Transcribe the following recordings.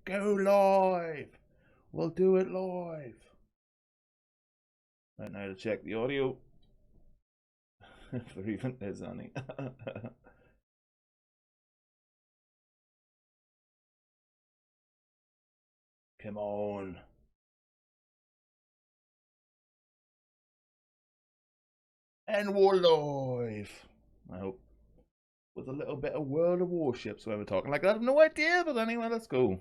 Go live. We'll do it live. Right now to check the audio. If there even is any. Come on. And we're live. I hope. With a little bit of World of Warships when we're talking. Like, I have no idea, but anyway, let's go.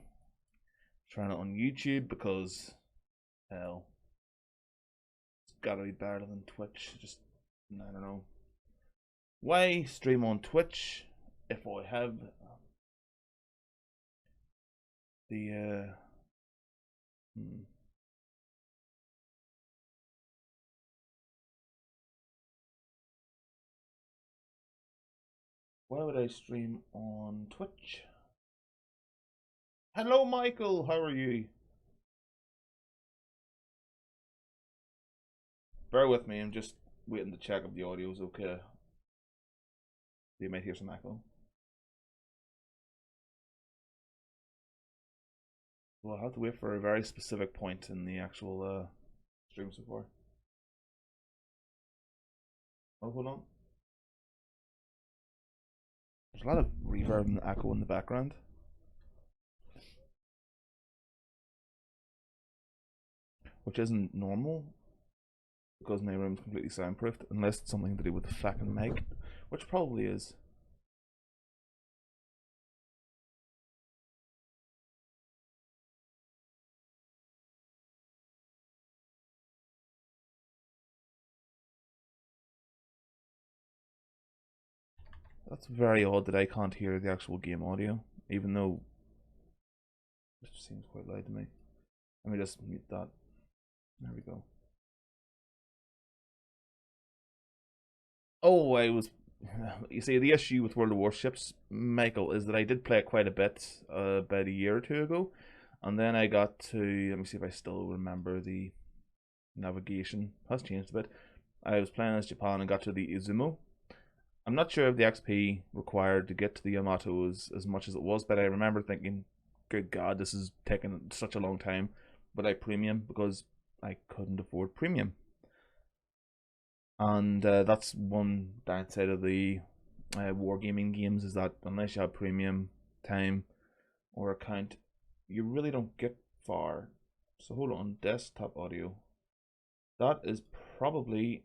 Trying it on YouTube because, hell, it's gotta be better than Twitch. Just, I don't know. Why stream on Twitch if I have the, why would I stream on Twitch? Hello, Michael. How are you? Bear with me. I'm just waiting to check if the audio's okay. You might hear some echo. Well, I'll have to wait for a very specific point in the actual stream so far. Oh, hold on. There's a lot of reverb and echo in the background. Which isn't normal because my room's completely soundproofed, unless it's something to do with the fucking mic, which probably is. That's very odd that I can't hear the actual game audio, even though it seems quite loud to me. Let me just mute that. There we go. Oh, I was. You see, the issue with World of Warships, Michael, is that I did play it quite a bit about a year or two ago, and then I got to. Let me see if I still remember the navigation. It has changed a bit. I was playing as Japan and got to the Izumo. I'm not sure if the XP required to get to the Yamato is as much as it was, but I remember thinking, good God, this is taking such a long time. But I premium because I couldn't afford premium. And that's one downside of the wargaming games is that unless you have premium time or account, you really don't get far. So hold on, desktop audio. That is probably,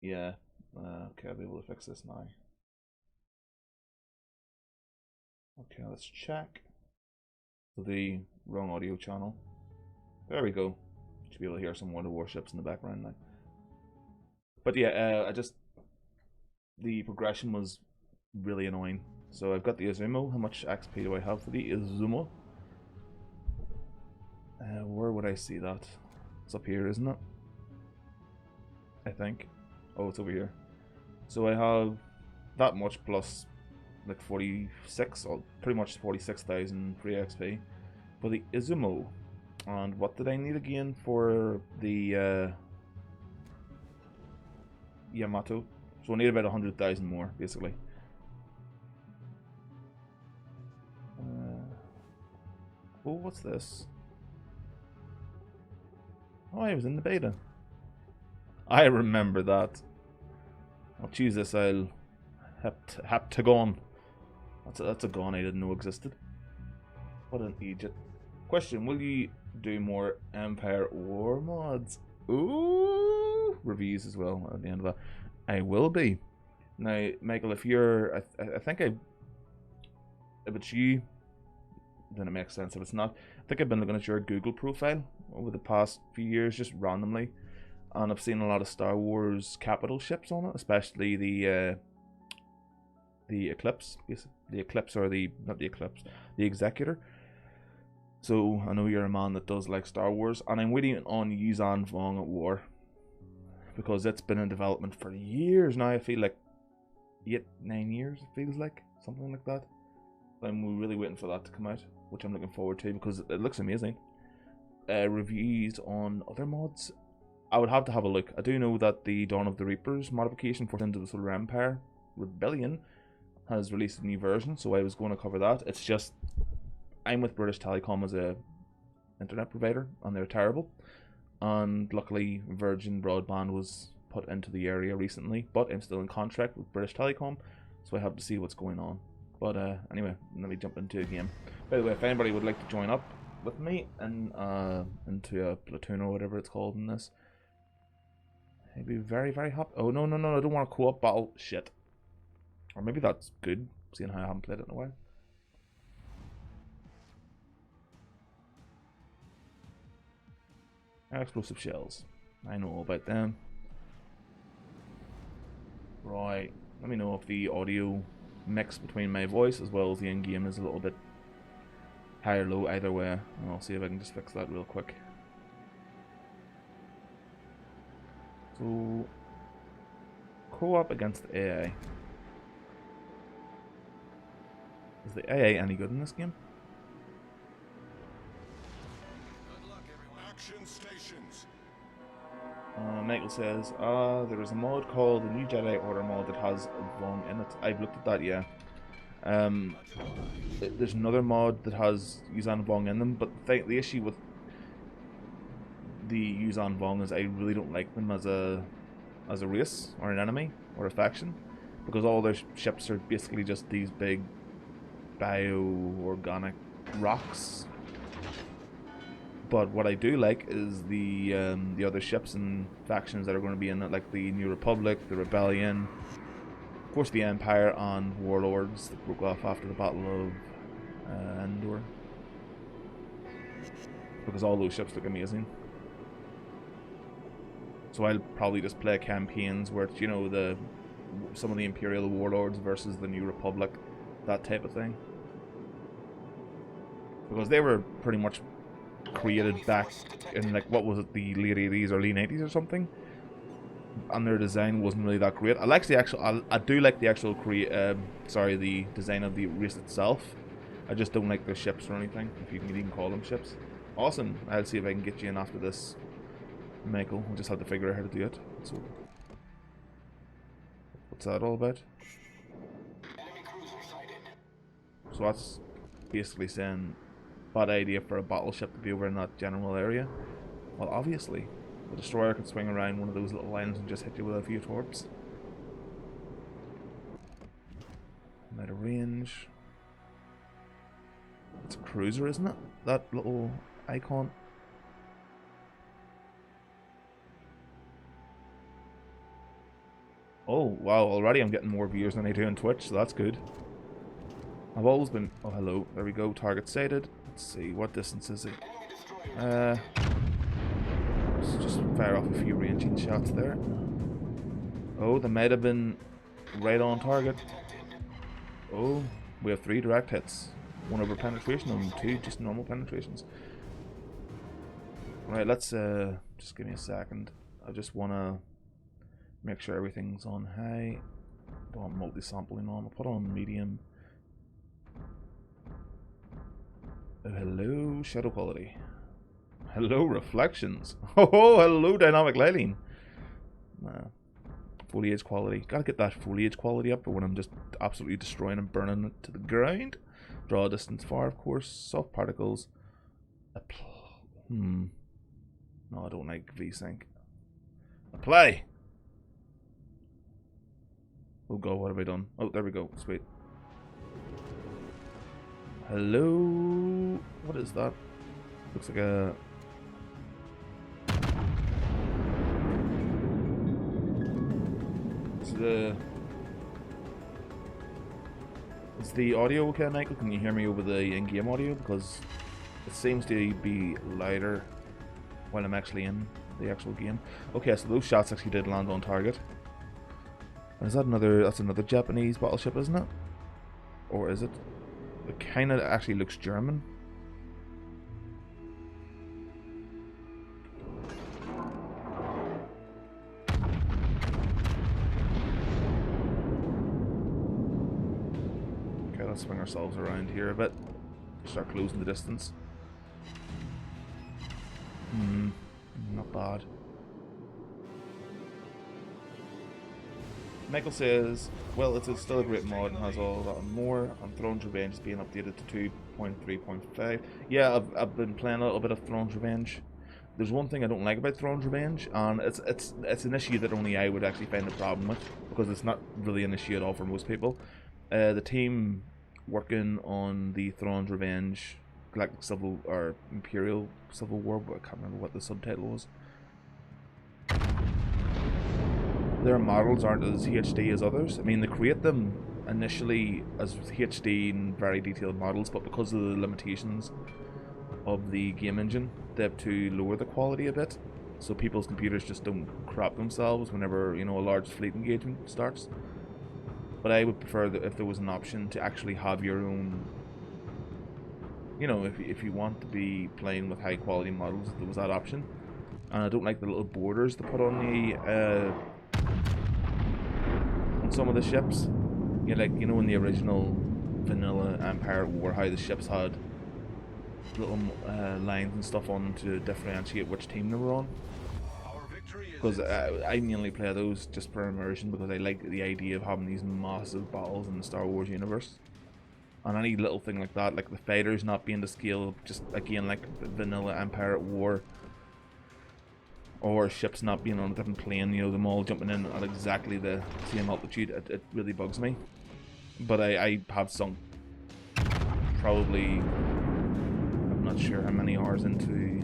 yeah. Okay, I'll be able to fix this now. Okay, let's check the wrong audio channel. There we go. Should be able to hear some World of Warships in the background now. But yeah, the progression was really annoying. So I've got the Izumo. How much XP do I have for the Izumo? Where would I see that? It's up here, isn't it? I think. Oh, it's over here. So I have that much plus like 46, or pretty much 46,000 free XP for the Izumo. And what did I need again for the Yamato? So I need about 100,000 more, basically. Oh, what's this? Oh, I was in the beta. I remember that. I'll choose this. I'll Heptagon. That's a gun I didn't know existed. What an Egypt. Question: will you do more Empire War mods? Ooh, reviews as well at the end of that. I will be. Now, Michael, if you're, I think if it's you, then it makes sense. If it's not, I think I've been looking at your Google profile over the past few years, just randomly, and I've seen a lot of Star Wars capital ships on it, especially the Eclipse, the Eclipse or the not the Eclipse, the Executor. So I know you're a man that does like Star Wars, and I'm waiting on Yuuzhan Vong at War because it's been in development for years now. I feel like 9 years. It feels like something like that. I'm really waiting for that to come out, which I'm looking forward to because it looks amazing. Reviews on other mods, I would have to have a look. I do know that the Dawn of the Reapers modification for Into the Solar Empire Rebellion has released a new version, so I was going to cover that. It's just I'm with British Telecom as a internet provider, and they're terrible. And luckily, Virgin Broadband was put into the area recently, but I'm still in contract with British Telecom, so I have to see what's going on. But anyway, let me jump into a game. By the way, if anybody would like to join up with me and into a platoon or whatever it's called in this, I'd be very, very happy. Oh no, I don't want a co-op battle. Shit. Or maybe that's good, seeing how I haven't played it in a while. Explosive shells. I know about them. Right. Let me know if the audio mix between my voice as well as the in-game is a little bit high or low either way. And I'll see if I can just fix that real quick. So, co-op against the AI. Is the AI any good in this game? Michael says, there is a mod called the New Jedi Order mod that has Vong in it. I've looked at that, yeah. There's another mod that has Yuuzhan Vong in them, but the issue with the Yuuzhan Vong is I really don't like them as a race or an enemy or a faction, because all their ships are basically just these big bio-organic rocks. But what I do like is the other ships and factions that are going to be in it, like the New Republic, the Rebellion, of course the Empire, and Warlords that broke off after the Battle of Endor. Because all those ships look amazing. So I'll probably just play campaigns where it's, you know, some of the Imperial Warlords versus the New Republic, that type of thing. Because they were pretty much created back in, like, what was it, the late 80s, early 90s or something, and their design wasn't really that great. I like the actual, I do like the actual the design of the race itself. I just don't like their ships or anything, if you can even call them ships. Awesome. I'll see if I can get you in after this, Michael. We'll just have to figure out how to do it. So, what's that all about? So that's basically saying bad idea for a battleship to be over in that general area. Well, obviously, the destroyer could swing around one of those little lines and just hit you with a few torps. I'm out of range. It's a cruiser, isn't it? That little icon. Oh, wow, already I'm getting more viewers than I do on Twitch, so that's good. I've always been... Oh, hello. There we go. Target sighted. Let's see. What distance is it? Let's just fire off a few ranging shots there. Oh, they might have been right on target. Oh, we have 3 direct hits. 1 over penetration and 2 just normal penetrations. Right, let's just give me a second. I just want to make sure everything's on high. Don't want multi-sampling on. I'll put on medium. Oh, hello, shadow quality. Hello, reflections. Oh, hello, dynamic lighting. Foliage quality. Gotta get that foliage quality up for when I'm just absolutely destroying and burning it to the ground. Draw distance far, of course. Soft particles. No, I don't like VSync. Apply. Oh god, what have I done? Oh, there we go. Sweet. Hello? What is that? Looks like a... Is the audio okay, Michael? Can you hear me over the in-game audio? Because it seems to be louder when I'm actually in the actual game. Okay, so those shots actually did land on target. Is that another... That's another Japanese battleship, isn't it? Or is it? It kind of actually looks German. Okay, let's swing ourselves around here a bit. Start closing the distance. Not bad. Michael says, well, it's still a great mod and has all that and more. And Thrones Revenge is being updated to 0.3.5. Yeah, I've been playing a little bit of Throne's Revenge. There's one thing I don't like about Throne's Revenge, and it's an issue that only I would actually find a problem with, because it's not really an issue at all for most people. The team working on the Throne's Revenge Galactic Civil or Imperial Civil War, but I can't remember what the subtitle was. Their models aren't as HD as others. I mean, they create them initially as HD and very detailed models, but because of the limitations of the game engine, they have to lower the quality a bit, so people's computers just don't crap themselves whenever, you know, a large fleet engagement starts. But I would prefer that if there was an option to actually have your own, you know, if you want to be playing with high quality models, there was that option. And I don't like the little borders they put on the on some of the ships. You know, like, you know, in the original vanilla Empire War, how the ships had little lines and stuff on to differentiate which team they were on. Because I mainly play those just for immersion, because I like the idea of having these massive battles in the Star Wars universe. And any little thing like that, like the fighters not being to scale, just again like vanilla Empire at War, or ships not being on a different plane, you know, them all jumping in at exactly the same altitude, it really bugs me. But I have sunk probably, I'm not sure how many hours into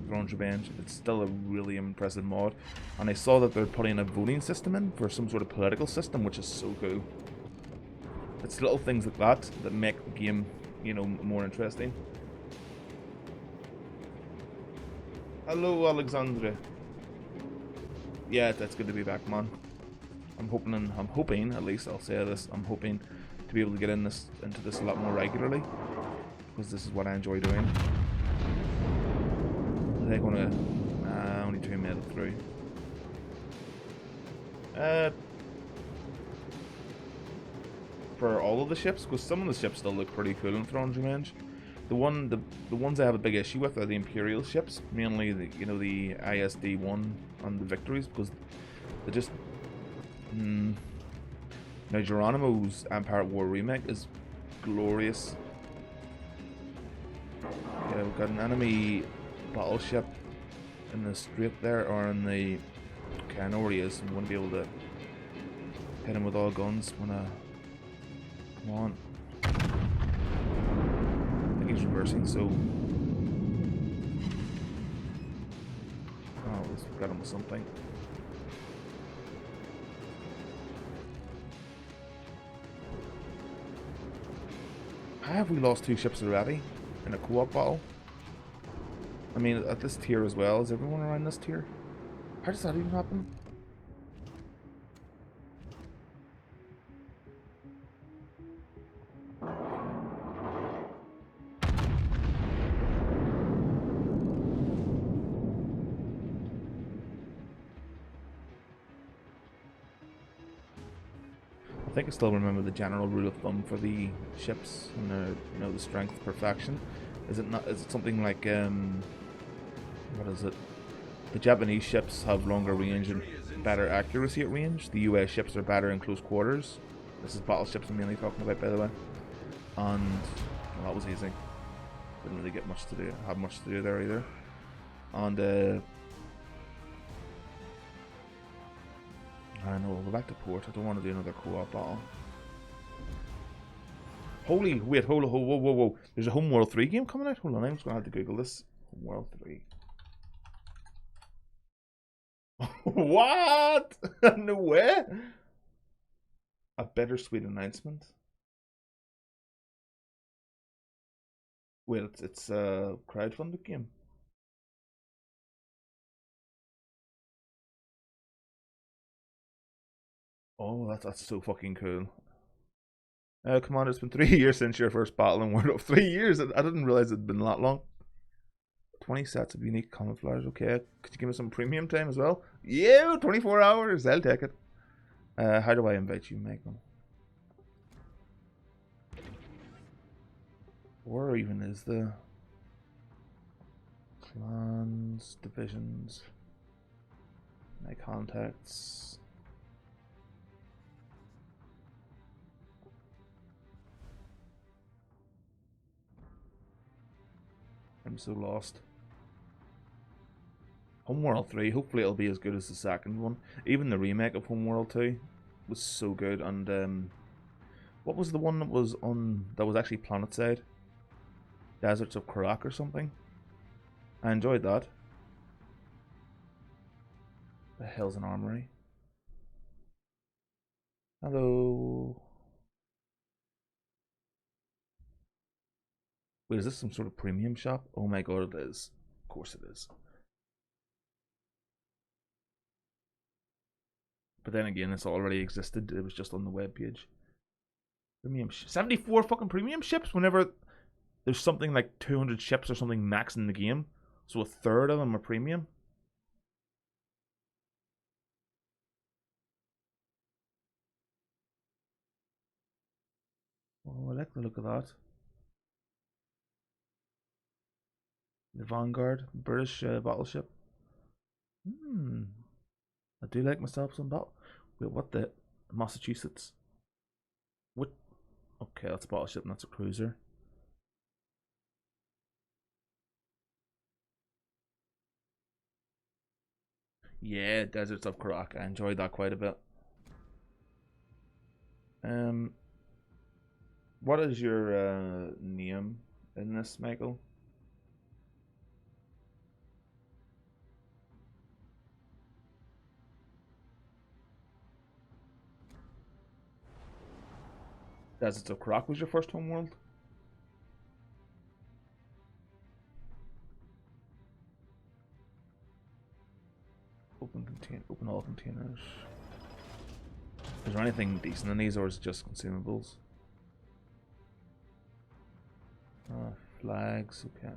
Throne's Revenge. It's still a really impressive mod, and I saw that they're putting a voting system in for some sort of political system, which is so cool. It's little things like that that make the game, you know, more interesting. Hello, Alexandre. Yeah, that's good to be back, man. I'm hoping, at least I'll say this, I'm hoping to be able to get into this a lot more regularly, because this is what I enjoy doing. Are they gonna only 2 made it through? For all of the ships, because some of the ships still look pretty cool in Throne's Revenge. The ones I have a big issue with are the Imperial ships, mainly the, you know, the ISD-1 and the Victories, because they just now Geronimo's Empire at War remake is glorious. Yeah, we've got an enemy battleship in the strait there, or in the, okay, I know where he is. I'm going to be able to hit him with all guns when I, come on. I think he's reversing, so oh, let's got him with something. Have we lost 2 ships already in a co-op battle? I mean, at this tier as well. Is everyone around this tier? How does that even happen? I think I still remember the general rule of thumb for the ships and their, you know, the strength perfection. Is it not? Is it something like what is it? The Japanese ships have longer range and better accuracy at range. The US ships are better in close quarters. This is battleships I'm mainly talking about, by the way. And well, that was easy. Didn't really get much to do. Have much to do there either. And I know, we'll go back to port. I don't want to do another co-op battle. Holy, wait, hold on, whoa, whoa, whoa. There's a Homeworld 3 game coming out? Hold on, I'm just going to have to Google this. Homeworld 3. What? No way? A bittersweet announcement? Wait, it's a crowdfunded game. Oh, that's so fucking cool. Come on, it's been 3 years since your first battle in World of 3 years. I didn't realize it'd been that long. 20 sets of unique camouflage. Okay, could you give me some premium time as well? Yeah, 24 hours. I'll take it. How do I invite you, Megan? Where even is the clans, divisions, my contacts? I'm so lost. Homeworld 3, hopefully it'll be as good as the second one. Even the remake of Homeworld 2 was so good. And what was the one that was on, that was actually Planetside? Deserts of Karak or something? I enjoyed that. The hell's an armory? Hello. Wait, is this some sort of premium shop? Oh my god, it is. Of course it is. But then again, it's already existed. It was just on the webpage. Premium 74 fucking premium ships whenever there's something like 200 ships or something max in the game. So a third of them are premium. Oh, I like the look of that. The Vanguard, British battleship. I do like myself some battle. Wait, what the? Massachusetts. What? Okay, that's a battleship and that's a cruiser. Yeah, Deserts of Karak. I enjoyed that quite a bit. Um, what is your name in this, Michael? Deserts of Karak was your first homeworld? Open all containers. Is there anything decent in these, or is it just consumables? Flags. Okay. I'm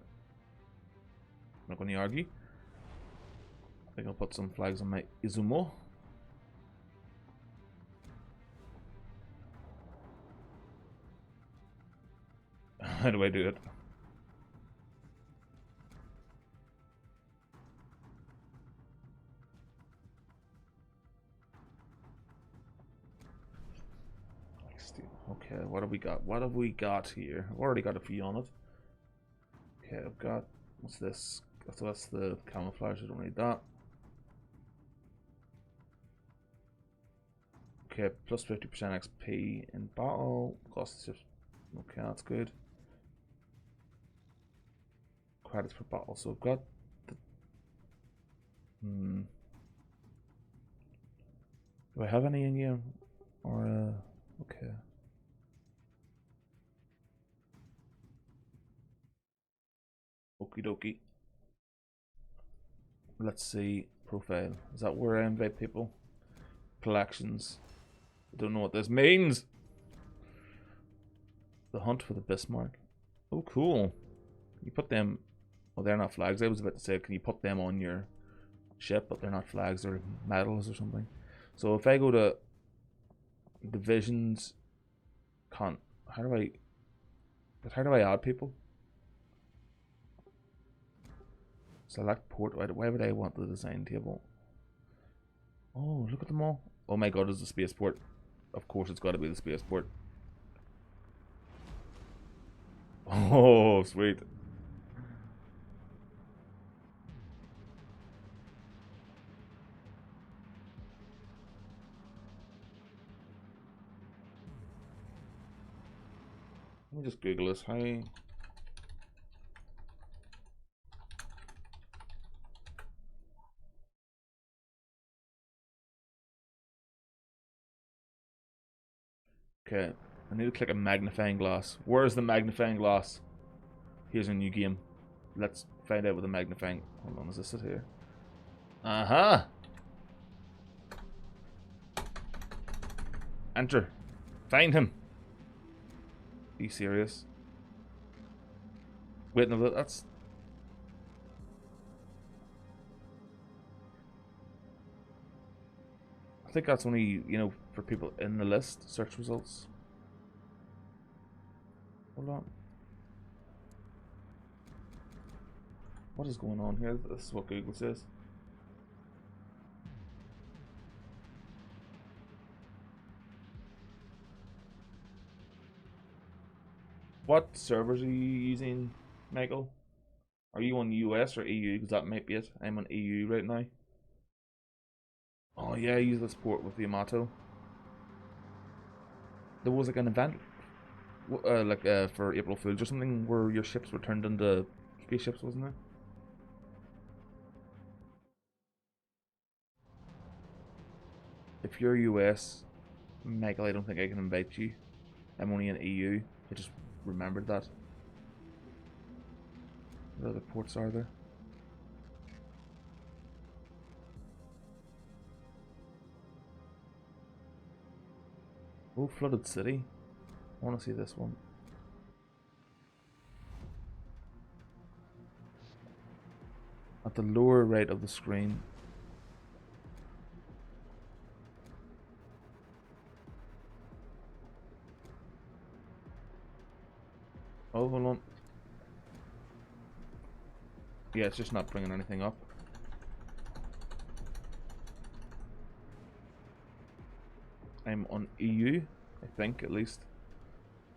not going to argue. I think I'll put some flags on my Izumo. How do I do it? Okay, what have we got? What have we got here? I've already got a few on it. Okay, I've got, what's this? So that's the camouflage, I don't need that. Okay, plus 50% XP in battle. Cost just, okay, that's good. Credits for battle, so I've got the, do I have any in here? Or, okay. Okie dokie. Let's see. Profile. Is that where I invite people? Collections. I don't know what this means. The hunt for the Bismarck. Oh, cool. You put them. Well, they're not flags. I was about to say, can you put them on your ship? But they're not flags. They're medals or something. So if I go to divisions, can't. How do I? How do I add people? Select port. Why would I want the design table? Oh, look at them all. Oh my god, it's the spaceport. Of course, it's got to be the spaceport. Oh, sweet. Let me just Google this. Hi. Okay, I need to click a magnifying glass. Where's the magnifying glass? Here's a new game. Let's find out what the magnifying. Hold on, is this it here? Uh-huh. Enter. Find him. Are you serious? Wait, no, that's. I think that's only, for people in the list. Search results. Hold on. What is going on here? This is what Google says. What servers are you using, Michael? Are you on US or EU? Because that might be it. I'm on EU right now. Oh yeah, I use the support with the Yamato. There was like an event, for April Fools or something, where your ships were turned into spaceships, wasn't there? If you're US, Michael, I don't think I can invite you. I'm only in EU. I just remembered that. What other ports are there? Oh, Flooded City. I want to see this one. At the lower right of the screen. Oh, hold on. Yeah, it's just not bringing anything up. I'm on EU, I think, at least.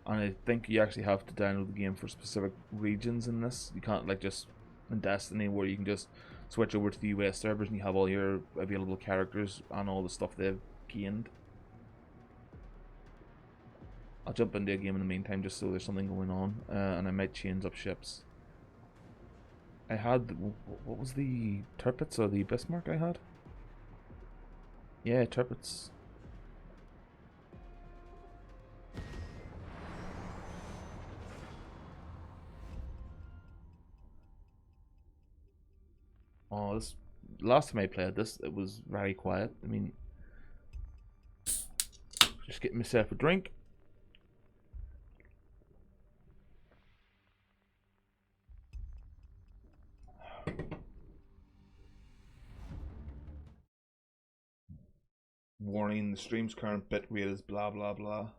And I think you actually have to download the game for specific regions in this. You can't, like, just in Destiny, where you can just switch over to the US servers and you have all your available characters and all the stuff they've gained. I'll jump into a game in the meantime just so there's something going on, and I might change up ships. I had, what was the Tirpitz or the Bismarck I had? Yeah, Tirpitz. Oh, this last time I played this, it was very quiet. I mean, just getting myself a drink. Warning: the stream's current bit rate is blah blah blah.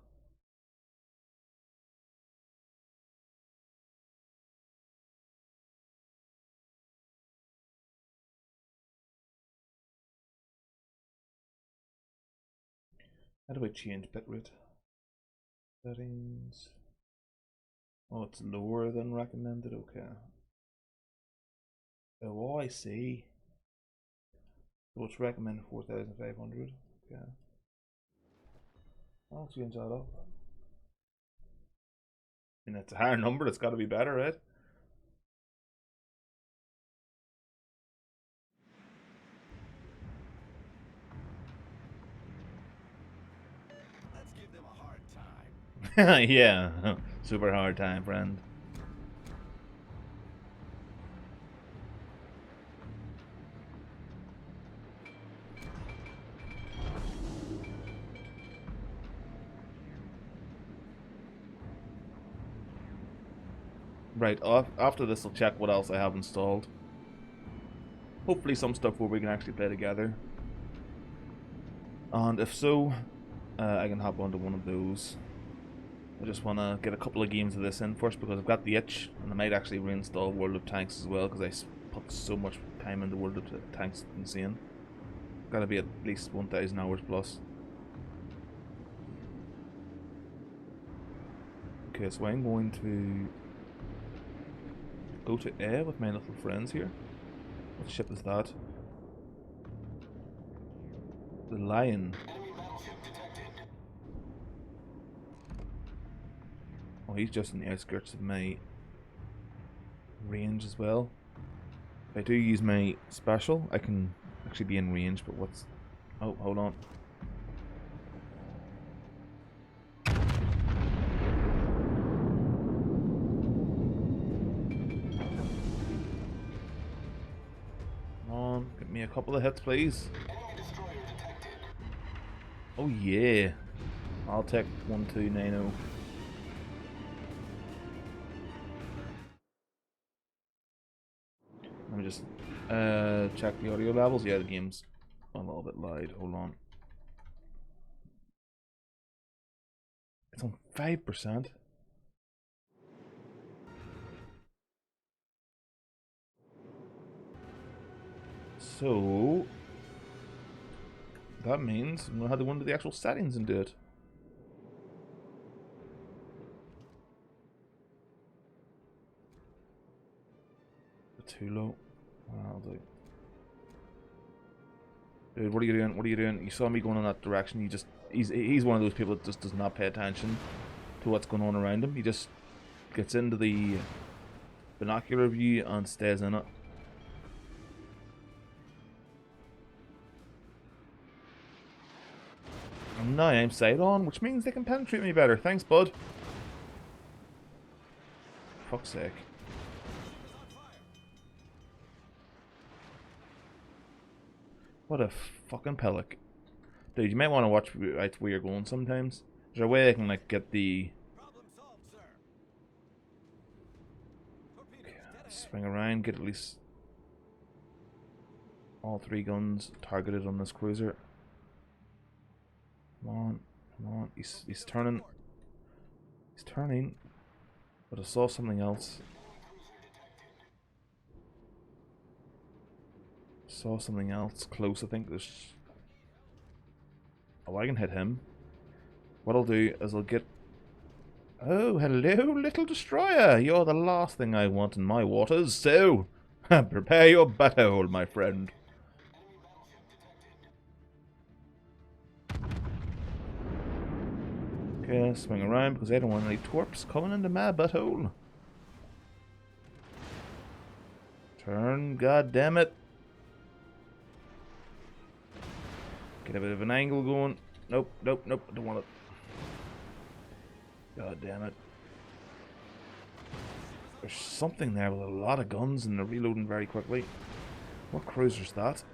How do I change bitrate? Settings. Oh, it's lower than recommended. Okay. Oh, I see. So it's recommended 4,500. Okay. I'll change that up. I mean, it's a higher number. It's got to be better, right? Let's give them a hard time. Yeah, super hard time, friend. Right, after this, I'll check what else I have installed. Hopefully some stuff where we can actually play together. And if so, I can hop onto one of those. I just want to get a couple of games of this in first because I've got the itch, and I might actually reinstall World of Tanks as well because I put so much time into World of Tanks. It's insane. Gotta be at least 1,000 hours plus. Okay, so I'm going to go to A with my little friends here. What ship is that? The Lion. Oh, he's just on the outskirts of my range as well. If I do use my special, I can actually be in range, but what's... Oh, hold on. Come on, give me a couple of hits, please. Oh yeah. I'll take 1290. Let me just check the audio levels. Yeah, the game's a little bit loud. Hold on. It's on 5%. So that means I'm gonna have to go into the actual settings and do it. Too low. I'll do. Dude, what are you doing? What are you doing? You saw me going in that direction. You just he's one of those people that just does not pay attention to what's going on around him. He just gets into the binocular view and stays in it. And now I'm sight on, which means they can penetrate me better. Thanks, bud. Fuck's sake. What a fucking pellic. Dude, you might want to watch right where you're going sometimes. Is there a way I can like get the... Okay, swing around, get at least all 3 guns targeted on this cruiser. Come on, come on. He's turning. He's turning. But I saw something else. Saw something else close. I think there's... Oh, I can hit him. What I'll do is I'll get... Oh, hello, little destroyer. You're the last thing I want in my waters, so prepare your butthole, my friend. Okay, swing around because I don't want any torps coming into my butthole. Turn, god damn it. Get a bit of an angle going. Nope, nope, nope, I don't want it. God damn it. There's something there with a lot of guns and they're reloading very quickly. What cruiser's that?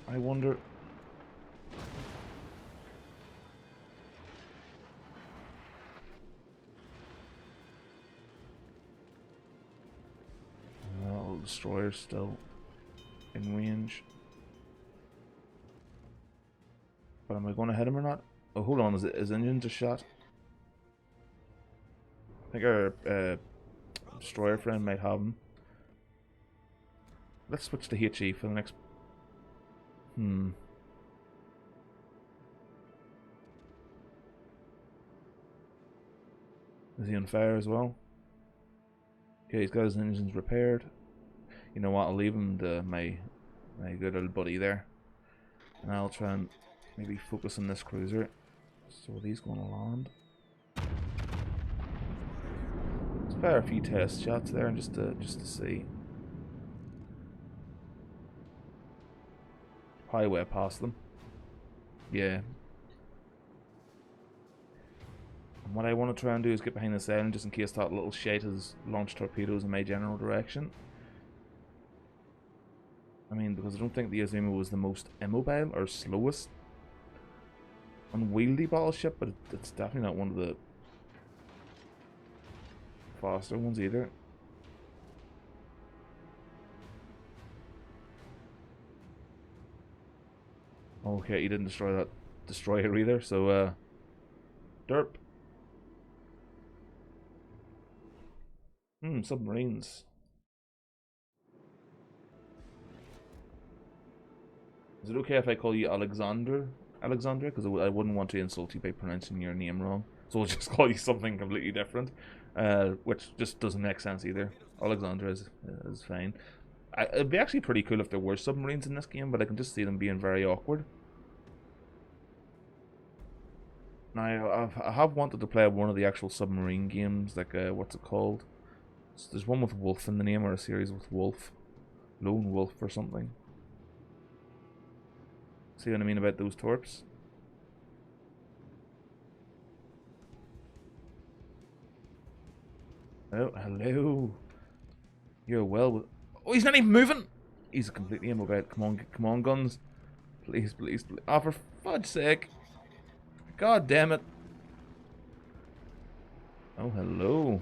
I wonder. Well, the destroyer's still in range. But am I going to hit him or not? Oh, hold on, his engines are shot. I think our destroyer friend might have him. Let's switch to HE for the next... Is he on fire as well? Okay, he's got his engines repaired. You know what, I'll leave him to my good old buddy there. And I'll try and maybe focus on this cruiser. So are these going to land? Let's fire a few test shots there and just to see. Probably way past them. Yeah. And what I want to try and do is get behind this island just in case that little shite has launched torpedoes in my general direction. I mean, because I don't think the Azuma was the most immobile or slowest unwieldy battleship, but it's definitely not one of the faster ones either. Okay, he didn't destroy that destroyer either, so derp. Submarines. Is it okay if I call you Alexandra? Because I wouldn't want to insult you by pronouncing your name wrong. So I'll just call you something completely different. Which just doesn't make sense either. Alexandra is fine. It'd be actually pretty cool if there were submarines in this game, but I can just see them being very awkward. Now, I have wanted to play one of the actual submarine games, like, what's it called? There's one with Wolf in the name, or a series with Wolf. Lone Wolf or something. See what I mean about those torps? Oh, hello. You're well with... Oh, he's not even moving! He's completely immobile. Come on, guns. Please, please, please. Oh, for fudge's sake. God damn it. Oh, hello.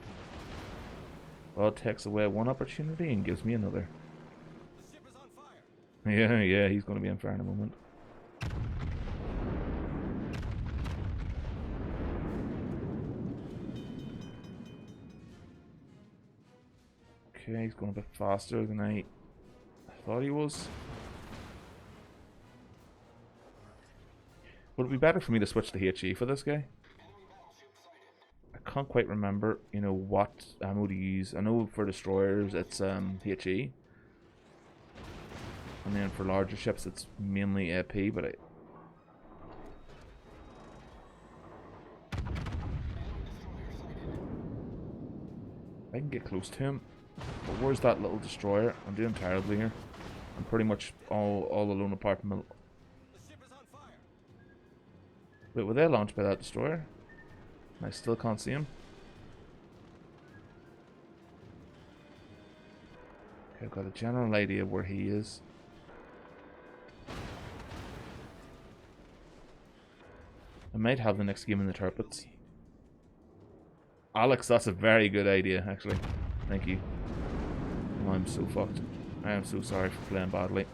Well, it takes away one opportunity and gives me another. The ship is on fire. Yeah, he's going to be on fire in a moment. Okay, he's going a bit faster than I thought he was. Would it be better for me to switch to HE for this guy? I can't quite remember, you know, what ammo to use. I know for destroyers it's HE, And then for larger ships, it's mainly AP, but I can get close to him. But where's that little destroyer? I'm doing terribly here. I'm pretty much all alone apart from the... Wait, were they launched by that destroyer? I still can't see him. Okay, I've got a general idea of where he is. I might have the next game in the turrets. Alex, that's a very good idea, actually. Thank you. Oh, I'm so fucked. I am so sorry for playing badly.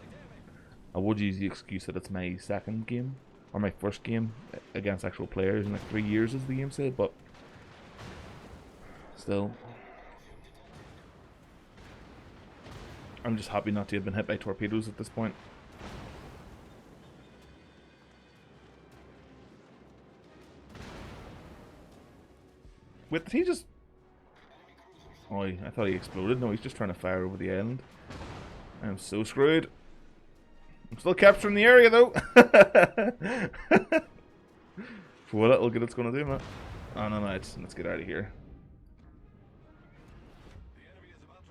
I would use the excuse that it's my second game, or my first game against actual players in like 3 years, as the game said, but still. I'm just happy not to have been hit by torpedoes at this point. Wait, did he just... Oh, I thought he exploded. No, he's just trying to fire over the island. I'm so screwed. I'm still capturing the area, though. For what little good it's going to do, man. Oh, no, let's get out of here. The enemy is about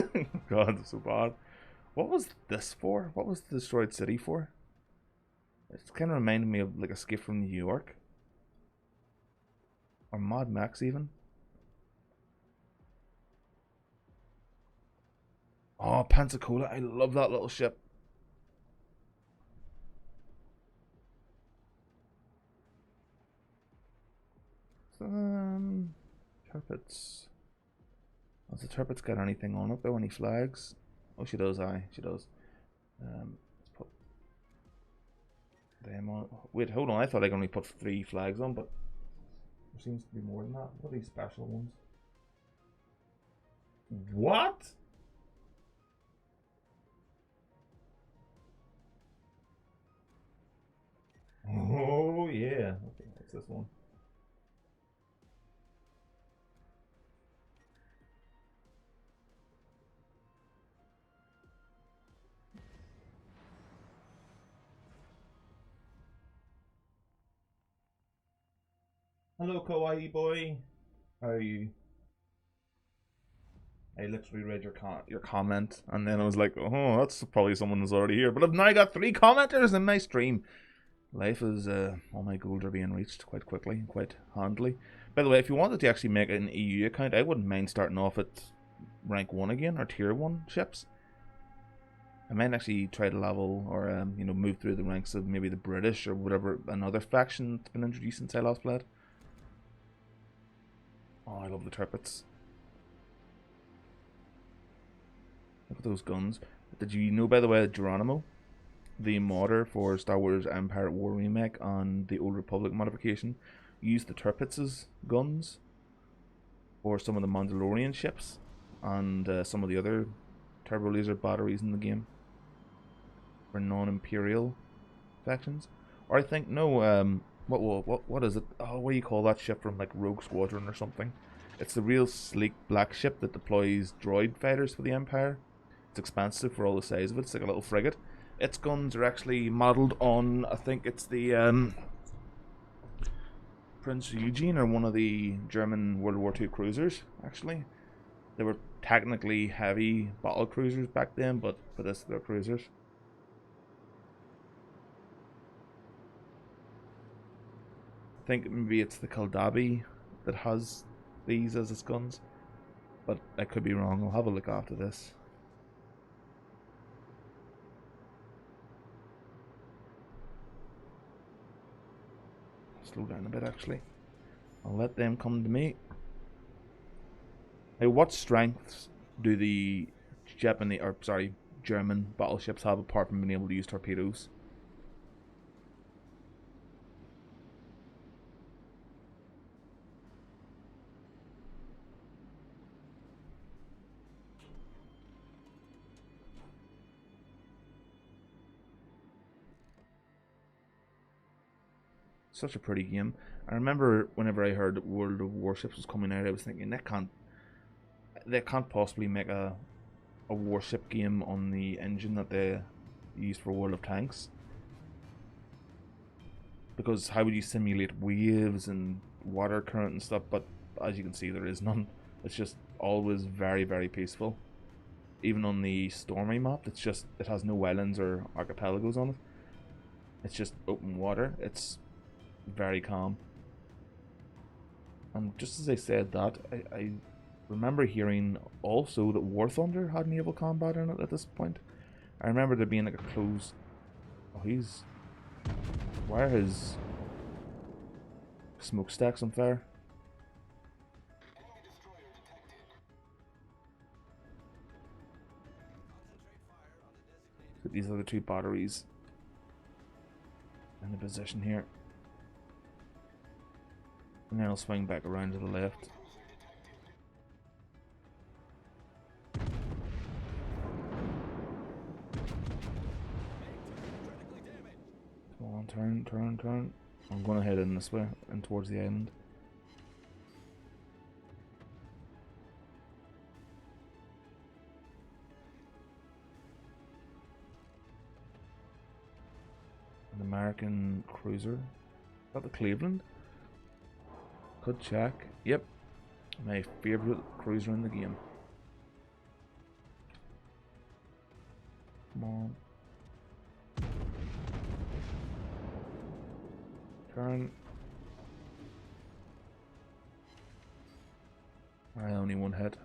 to win. God, that's so bad. What was this for? What was the destroyed city for? It's kind of reminded me of like Escape from New York. Or Mad Max even. Oh, Pensacola. I love that little ship. Turpets. Does the Turpets got anything on it though? Any flags? Oh, she does, aye. She does. Let's put them on. Wait, hold on. I thought I could only put 3 flags on, but there seems to be more than that. What are these special ones? What? Oh, yeah. Okay, what's this one? Hello, kawaii boy. How are you? I literally read your comment, and then I was like, oh, that's probably someone who's already here. But I've now got 3 commenters in my stream. Life is, all my goals are being reached quite quickly, quite handily. By the way, if you wanted to actually make an EU account, I wouldn't mind starting off at rank 1 again, or tier 1 ships. I might actually try to level, or, you know, move through the ranks of maybe the British, or whatever, another faction that's been introduced since I last played. Oh, I love the turrets. Look at those guns. Did you know, by the way, that Geronimo, the modder for Star Wars Empire at War Remake on the Old Republic modification, used the Tirpitz' guns for some of the Mandalorian ships and some of the other turbo laser batteries in the game for non-Imperial factions. Or I think, no, what is it? Oh, what do you call that ship from like Rogue Squadron or something? It's the real sleek black ship that deploys droid fighters for the Empire. It's expansive for all the size of it. It's like a little frigate. Its guns are actually modelled on, I think it's the Prince Eugene, or one of the German World War II cruisers, actually. They were technically heavy battle cruisers back then, but for this, they're cruisers. I think maybe it's the Kaldabi that has these as its guns, but I could be wrong. I'll have a look after this. Slow down a bit, actually. I'll let them come to me. Hey, what strengths do the German battleships have apart from being able to use torpedoes? Such a pretty game. I remember whenever I heard World of Warships was coming out, I was thinking, that can't they can't possibly make a warship game on the engine that they used for World of Tanks. Because how would you simulate waves and water current and stuff? But as you can see, there is none. It's just always very, very peaceful. Even on the stormy map, it has no islands or archipelagos on it. It's just open water. It's very calm. And just as I said that, I remember hearing also that War Thunder had naval combat in it at this point. I remember there being like a closed... Oh, he's... Why are his smokestacks on fire? So these are the two batteries in the position here. And then I'll swing back around to the left. Come on, turn. I'm going to head in this way and towards the island. An American cruiser. Is that the Cleveland? Could check. Yep. My favourite cruiser in the game. Come on. Turn. Alright, only one hit.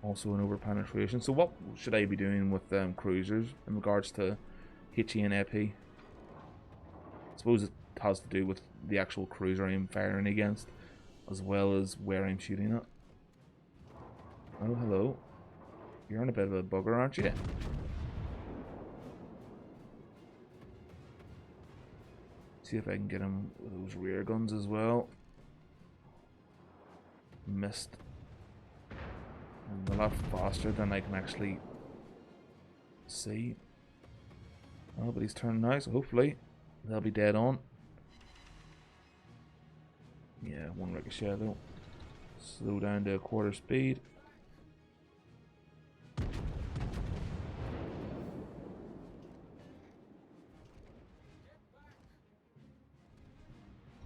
Also an over penetration. So what should I be doing with cruisers in regards to HE and AP? I suppose it has to do with the actual cruiser I'm firing against, as well as where I'm shooting at. Oh, hello. You're in a bit of a bugger, aren't you? See if I can get him with those rear guns as well. Missed. And a lot faster than I can actually see. Oh, but he's turning now, so hopefully they'll be dead on. Yeah, one ricochet though. Slow down to a quarter speed.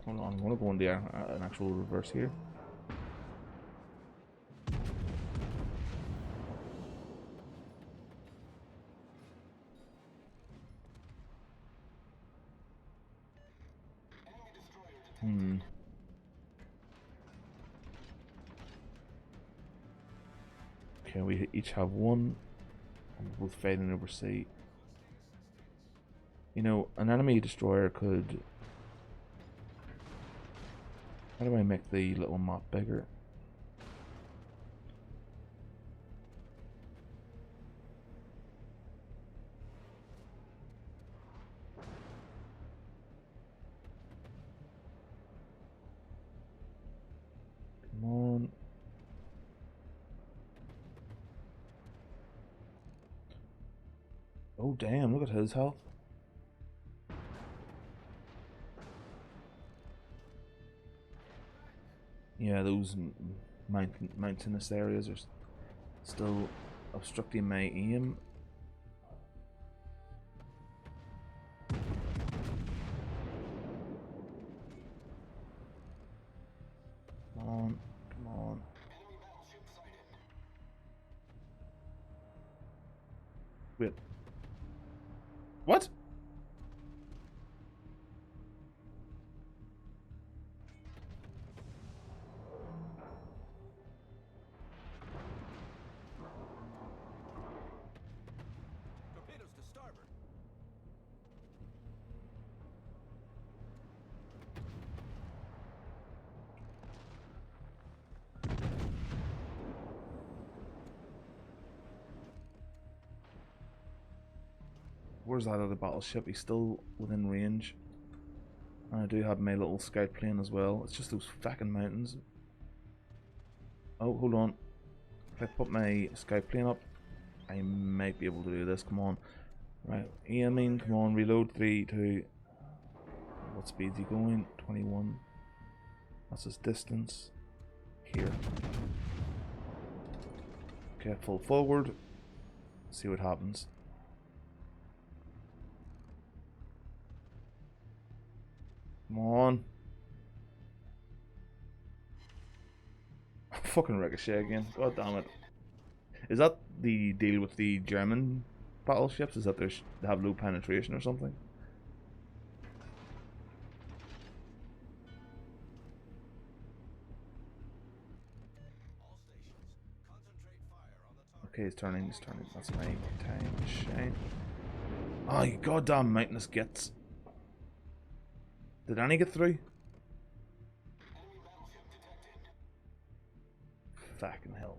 Hold on, I'm going to go into an actual reverse here. Okay, we each have one. And we're both fighting over sea. You know, an enemy destroyer could... How do I make the little map bigger? Come on. Oh damn, look at his health. Yeah, those mountainous areas are still obstructing my aim. Come on, come on. Wait. What? Torpedoes to starboard. Where's that other battleship? He's still within range. And I do have my little scout plane as well. It's just those fucking mountains. Oh, hold on. If I put my scout plane up, I might be able to do this. Come on. Right, aiming. Come on, reload. 3, 2. What speed's he going? 21. That's his distance. Here. Okay, full forward. See what happens. Come on. Fucking ricochet again. God damn it. Is that the deal with the German battleships? Is that they have low penetration or something? All stations, concentrate fire on the target. Okay, he's turning, he's turning. That's my time to shine. Oh, you goddamn mountainous gets. Did any get through? Fucking hell.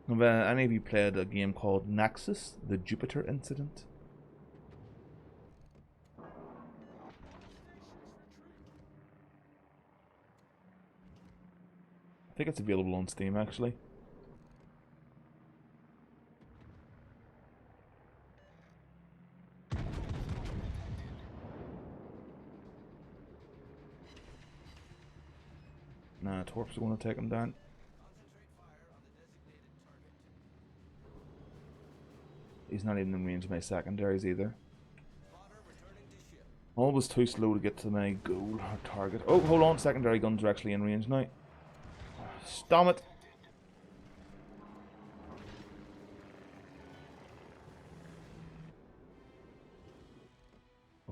Have any of you played a game called Naxos, the Jupiter Incident? I think it's available on Steam actually. Nah, Torp's going to take him down. Concentrate fire on the designated target. He's not even in range of my secondaries either. Spotter returning to ship. Always too slow to get to my goal or target. Oh, hold on, secondary guns are actually in range now. Damn it!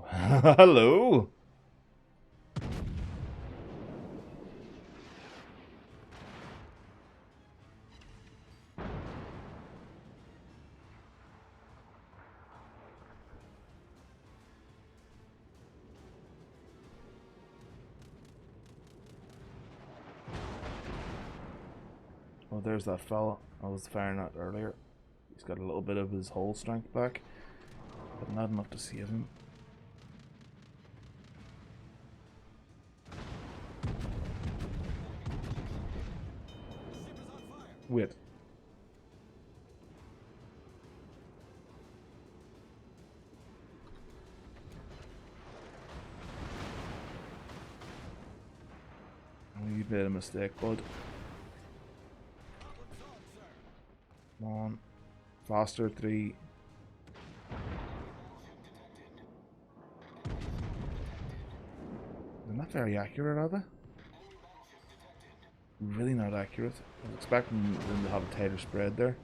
Hello! Oh, there's that fella I was firing at earlier. He's got a little bit of his hull strength back, but not enough to save him. Ship is on fire. Wait. Oh, you made a mistake, bud. Problem solved, sir. Come on. Faster, 3. They're not very accurate, are they? Really not accurate. I was expecting them to have a tighter spread there.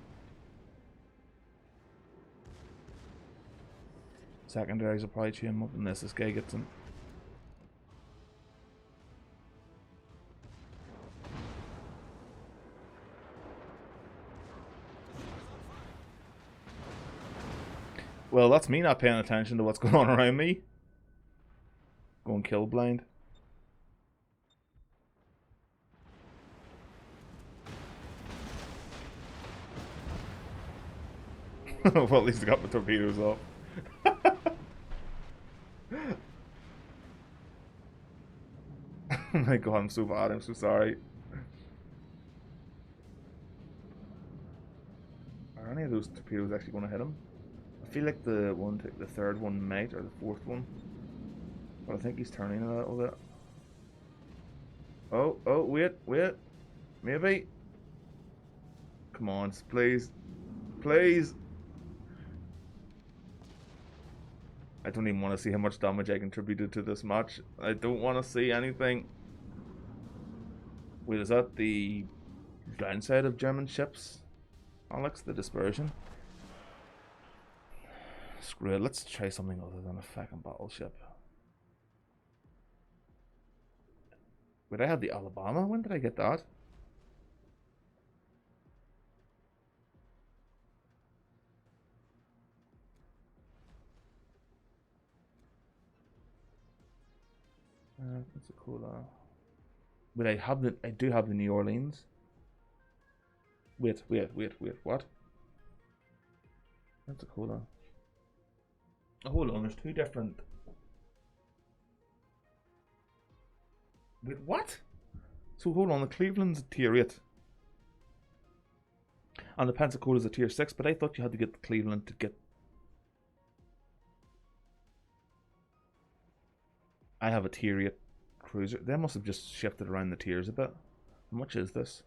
Secondaries will probably chew him up unless this guy gets him. Well, that's me not paying attention to what's going on around me. Going kill blind. Well, at least I got my torpedoes off. Oh my god, I'm so bad, I'm so sorry. Are any of those torpedoes actually going to hit him? I feel like the third one might, or the fourth one. But I think he's turning a little bit. Oh, wait. Maybe. Come on, please. Please. I don't even want to see how much damage I contributed to this match. I don't want to see anything. Wait, is that the downside of German ships? Alex, the dispersion? Screw it, let's try something other than a fucking battleship. Wait, I had the Alabama? When did I get that? That's a cool. Wait, I do have the New Orleans. Wait, what? That's a cool. Oh, hold on, there's 2 different. Wait, what? So hold on, the Cleveland's a tier 8. And the Pensacola's a tier 6, but I thought you had to get the Cleveland to get. I have a tier 8 cruiser. They must have just shifted around the tiers a bit. How much is this?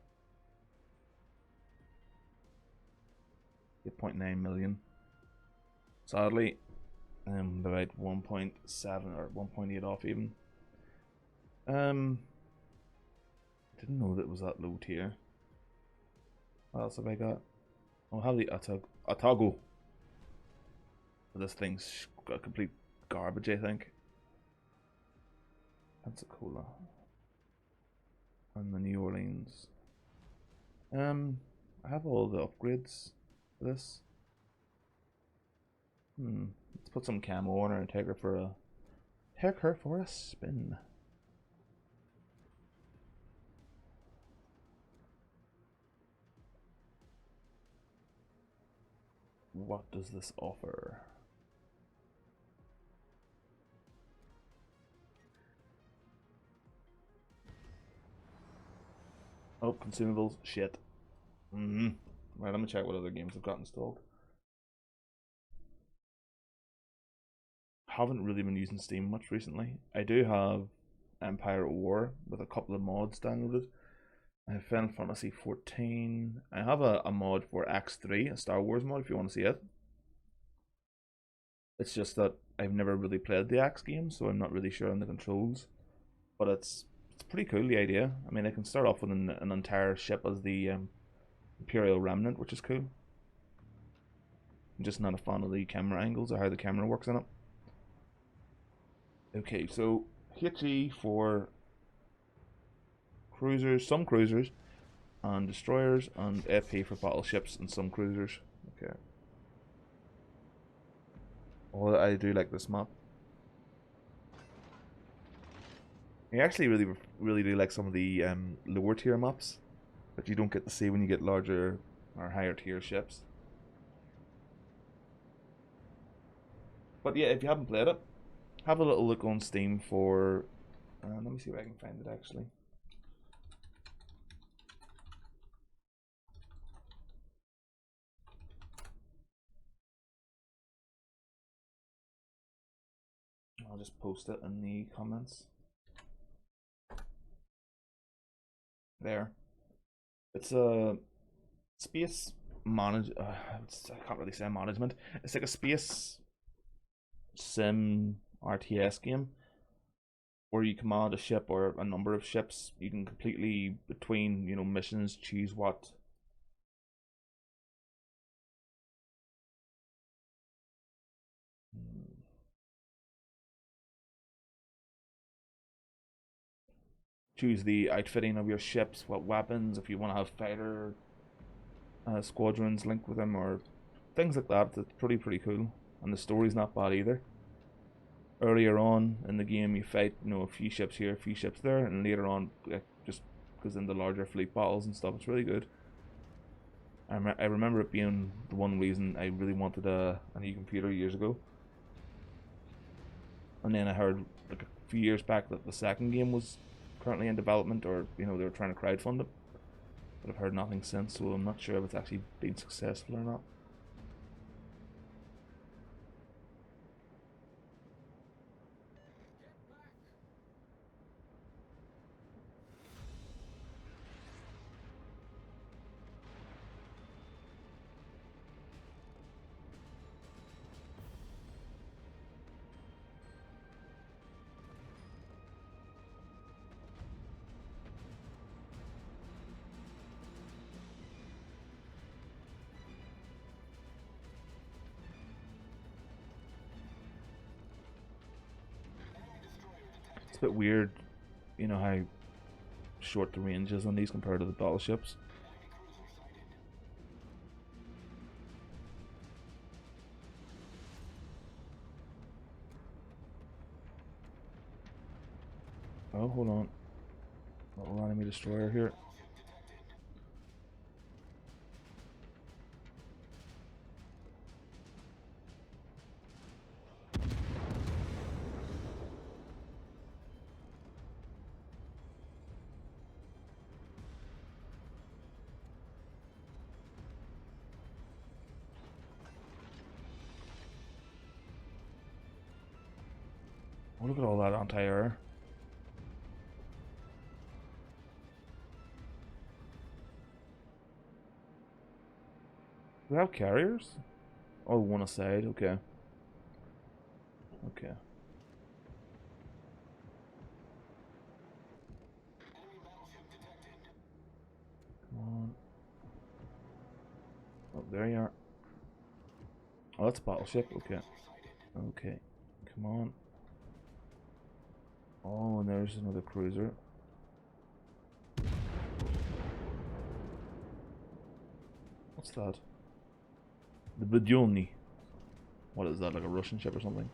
8.9 million. Sadly, about 1.7 or 1.8 off even. Didn't know that it was that low tier. What else have I got? I'll have the Atago. This thing's got complete garbage, I think. Pensacola. And the New Orleans. I have all the upgrades for this. Let's put some camo on her and take her for a spin. What does this offer? Oh, consumables, shit. Right, let me check what other games I've got installed. Haven't really been using Steam much recently. I do have Empire at War with a couple of mods downloaded. I have Final Fantasy 14. I have a mod for X3, a Star Wars mod if you want to see it. It's just that I've never really played the X game, so I'm not really sure on the controls. But it's pretty cool, the idea. I mean, I can start off with an entire ship as the Imperial Remnant, which is cool. I'm just not a fan of the camera angles or how the camera works in it. Okay, so HE for cruisers, some cruisers, and destroyers, and FP for battleships and some cruisers. Okay. Oh, I do like this map. I actually really do like some of the lower tier maps that you don't get to see when you get larger or higher tier ships. But yeah, if you haven't played it, have a little look on Steam for. Let me see if I can find it actually. I'll just post it in the comments. There. It's a space manage. I can't really say management. It's like a space sim RTS game where you command a ship or a number of ships. You can completely between missions choose what. Choose the outfitting of your ships, what weapons, if you want to have fighter squadrons linked with them, or things like that. It's pretty cool, and the story's not bad either. Earlier on in the game, you fight a few ships here, a few ships there, and later on, just goes into larger fleet battles and stuff. It's really good. I remember it being the one reason I really wanted a new computer years ago. And then I heard like a few years back that the second game was currently in development, or they were trying to crowdfund it. But I've heard nothing since, so I'm not sure if it's actually been successful or not. It's a bit weird, how short the range is on these compared to the battleships. Oh, hold on. Little enemy destroyer here. Oh, look at all that anti-air. Do we have carriers? Oh, one aside. Okay. Okay. Come on. Oh, there you are. Oh, that's a battleship. Okay. Okay. Come on. Oh, and there's another cruiser. What's that? The Budyolny. What is that, like a Russian ship or something?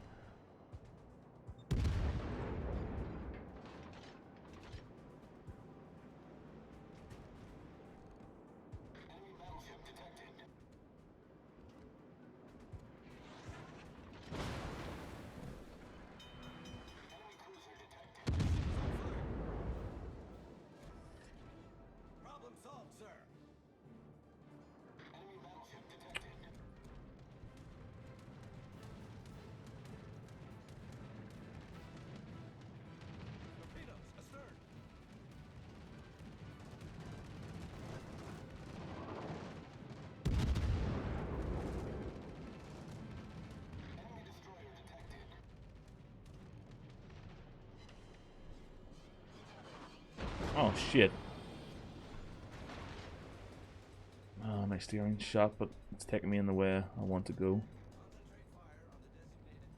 Problem solved, sir. Enemy battleship detected. Torpedoes astern. Enemy destroyer detected. Oh, shit. Oh, my steering's shot, but it's taking me in the way I want to go. Concentrate fire on the designated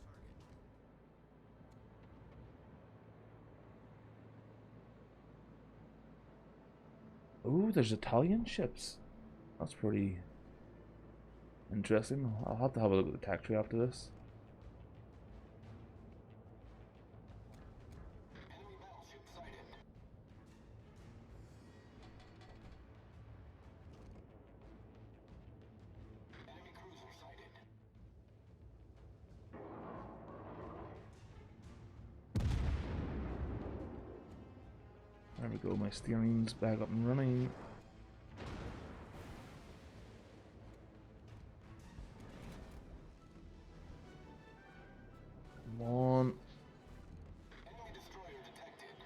target. Ooh, there's Italian ships. That's pretty interesting. I'll have to have a look at the tech tree after this. Enemy battleship sighted. Enemy cruiser sighted. There we go, my steering's back up and running. Come on. Enemy destroyer detected.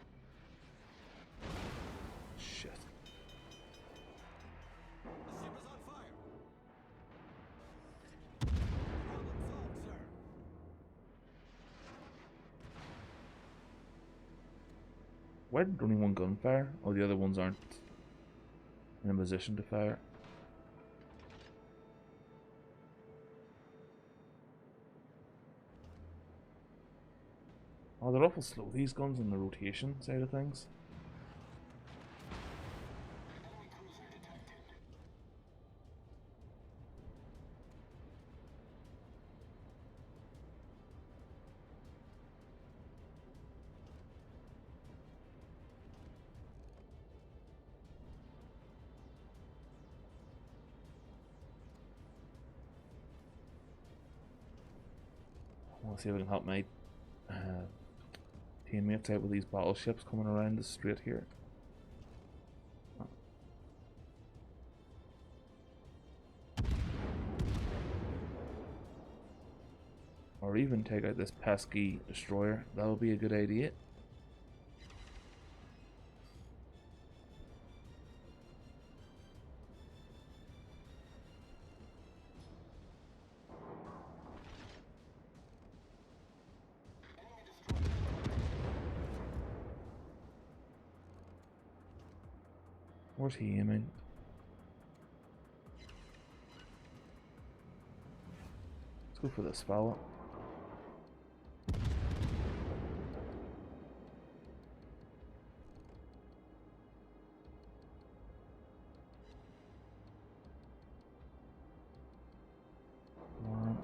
Shit. The ship is on fire. Problem solved, sir. Why did only one gun fire? Oh, the other ones aren't in a position to fire. Oh, they're awful slow, these guns, on the rotation side of things. Enemy cruiser detected. I want to see if I can help my teammates out with these battleships coming around the strait here. Or even take out this pesky destroyer. That would be a good idea. Enemy destroyer detected. Where's he aiming? Let's go for this fella. Come on.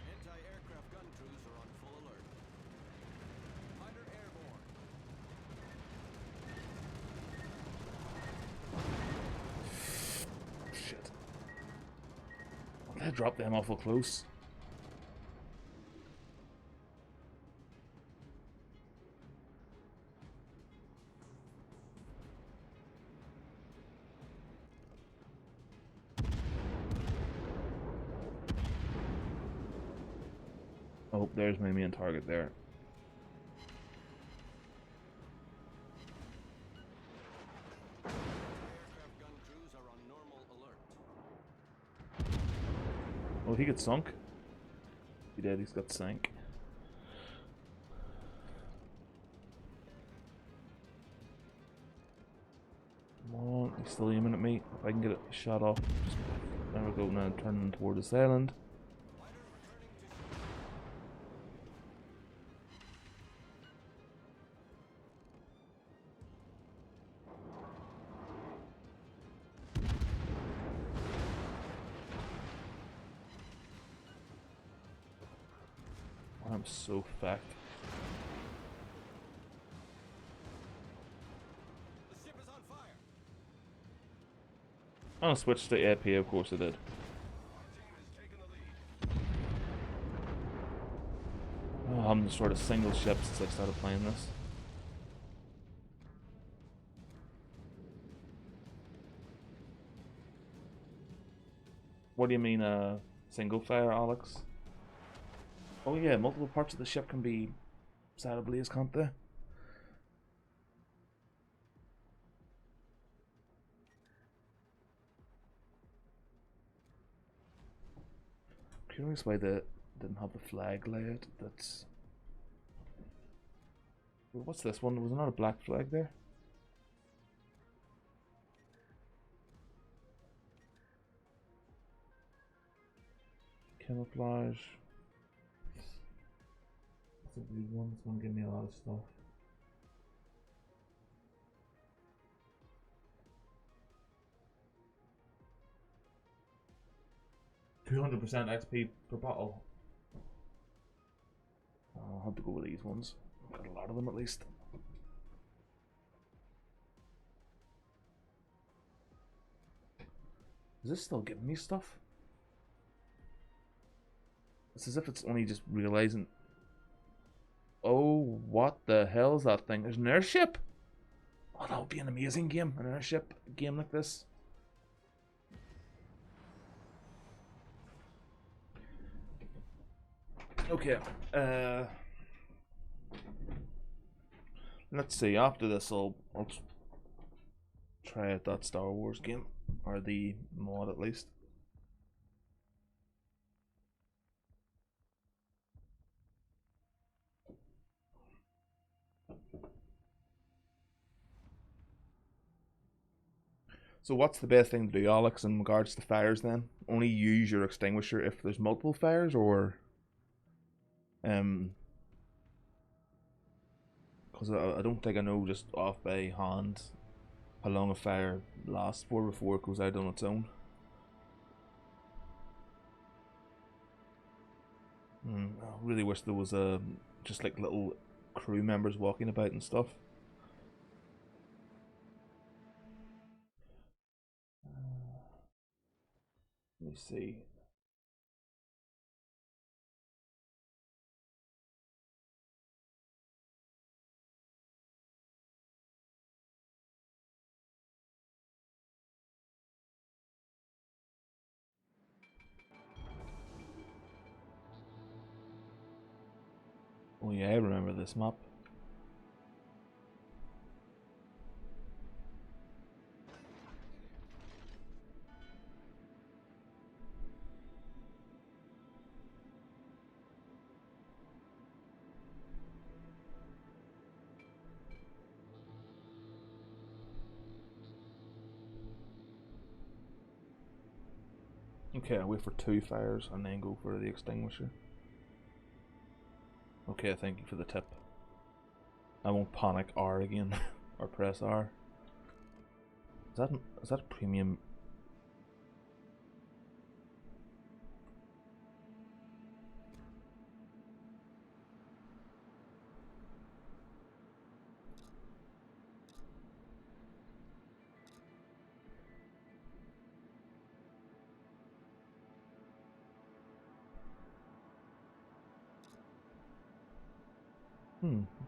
Anti-aircraft gun crews are on full alert. Fighter airborne. Shit. I dropped them awful close. Oh, there's my main target there. Oh, he got sunk. He did, he's got sank. Come on, he's still aiming at me. If I can get a shot off. Just, there we go, now turning toward this island. I'm so fucked. The ship is on fire. I'm gonna switch to AP, of course I did. Oh, I'm sort of single ship since I started playing this. What do you mean, single fire, Alex? Oh yeah, multiple parts of the ship can be set ablaze, can't they? Curious why they didn't have the flag laid. That's... What's this one? Was there not a black flag there? Camouflage. It's a blue one. It's gonna give me a lot of stuff. 200% XP per bottle. I'll have to go with these ones. I've got a lot of them at least. Is this still giving me stuff? It's as if it's only just realizing. Oh, what the hell is that thing? There's an airship! Oh, that would be an amazing game. An airship game like this. Okay. Let's see. After this, I'll try out that Star Wars game. Or the mod, at least. So what's the best thing to do, Alex, in regards to fires then? Only use your extinguisher if there's multiple fires, or... Because I don't think I know just off by hand how long a fire lasts for before it goes out on its own. I really wish there was just like little crew members walking about and stuff. Let me see. Oh yeah, I remember this map. Okay, I'll wait for 2 fires and then go for the extinguisher. Okay, thank you for the tip. I won't panic R again, or press R. Is that a premium?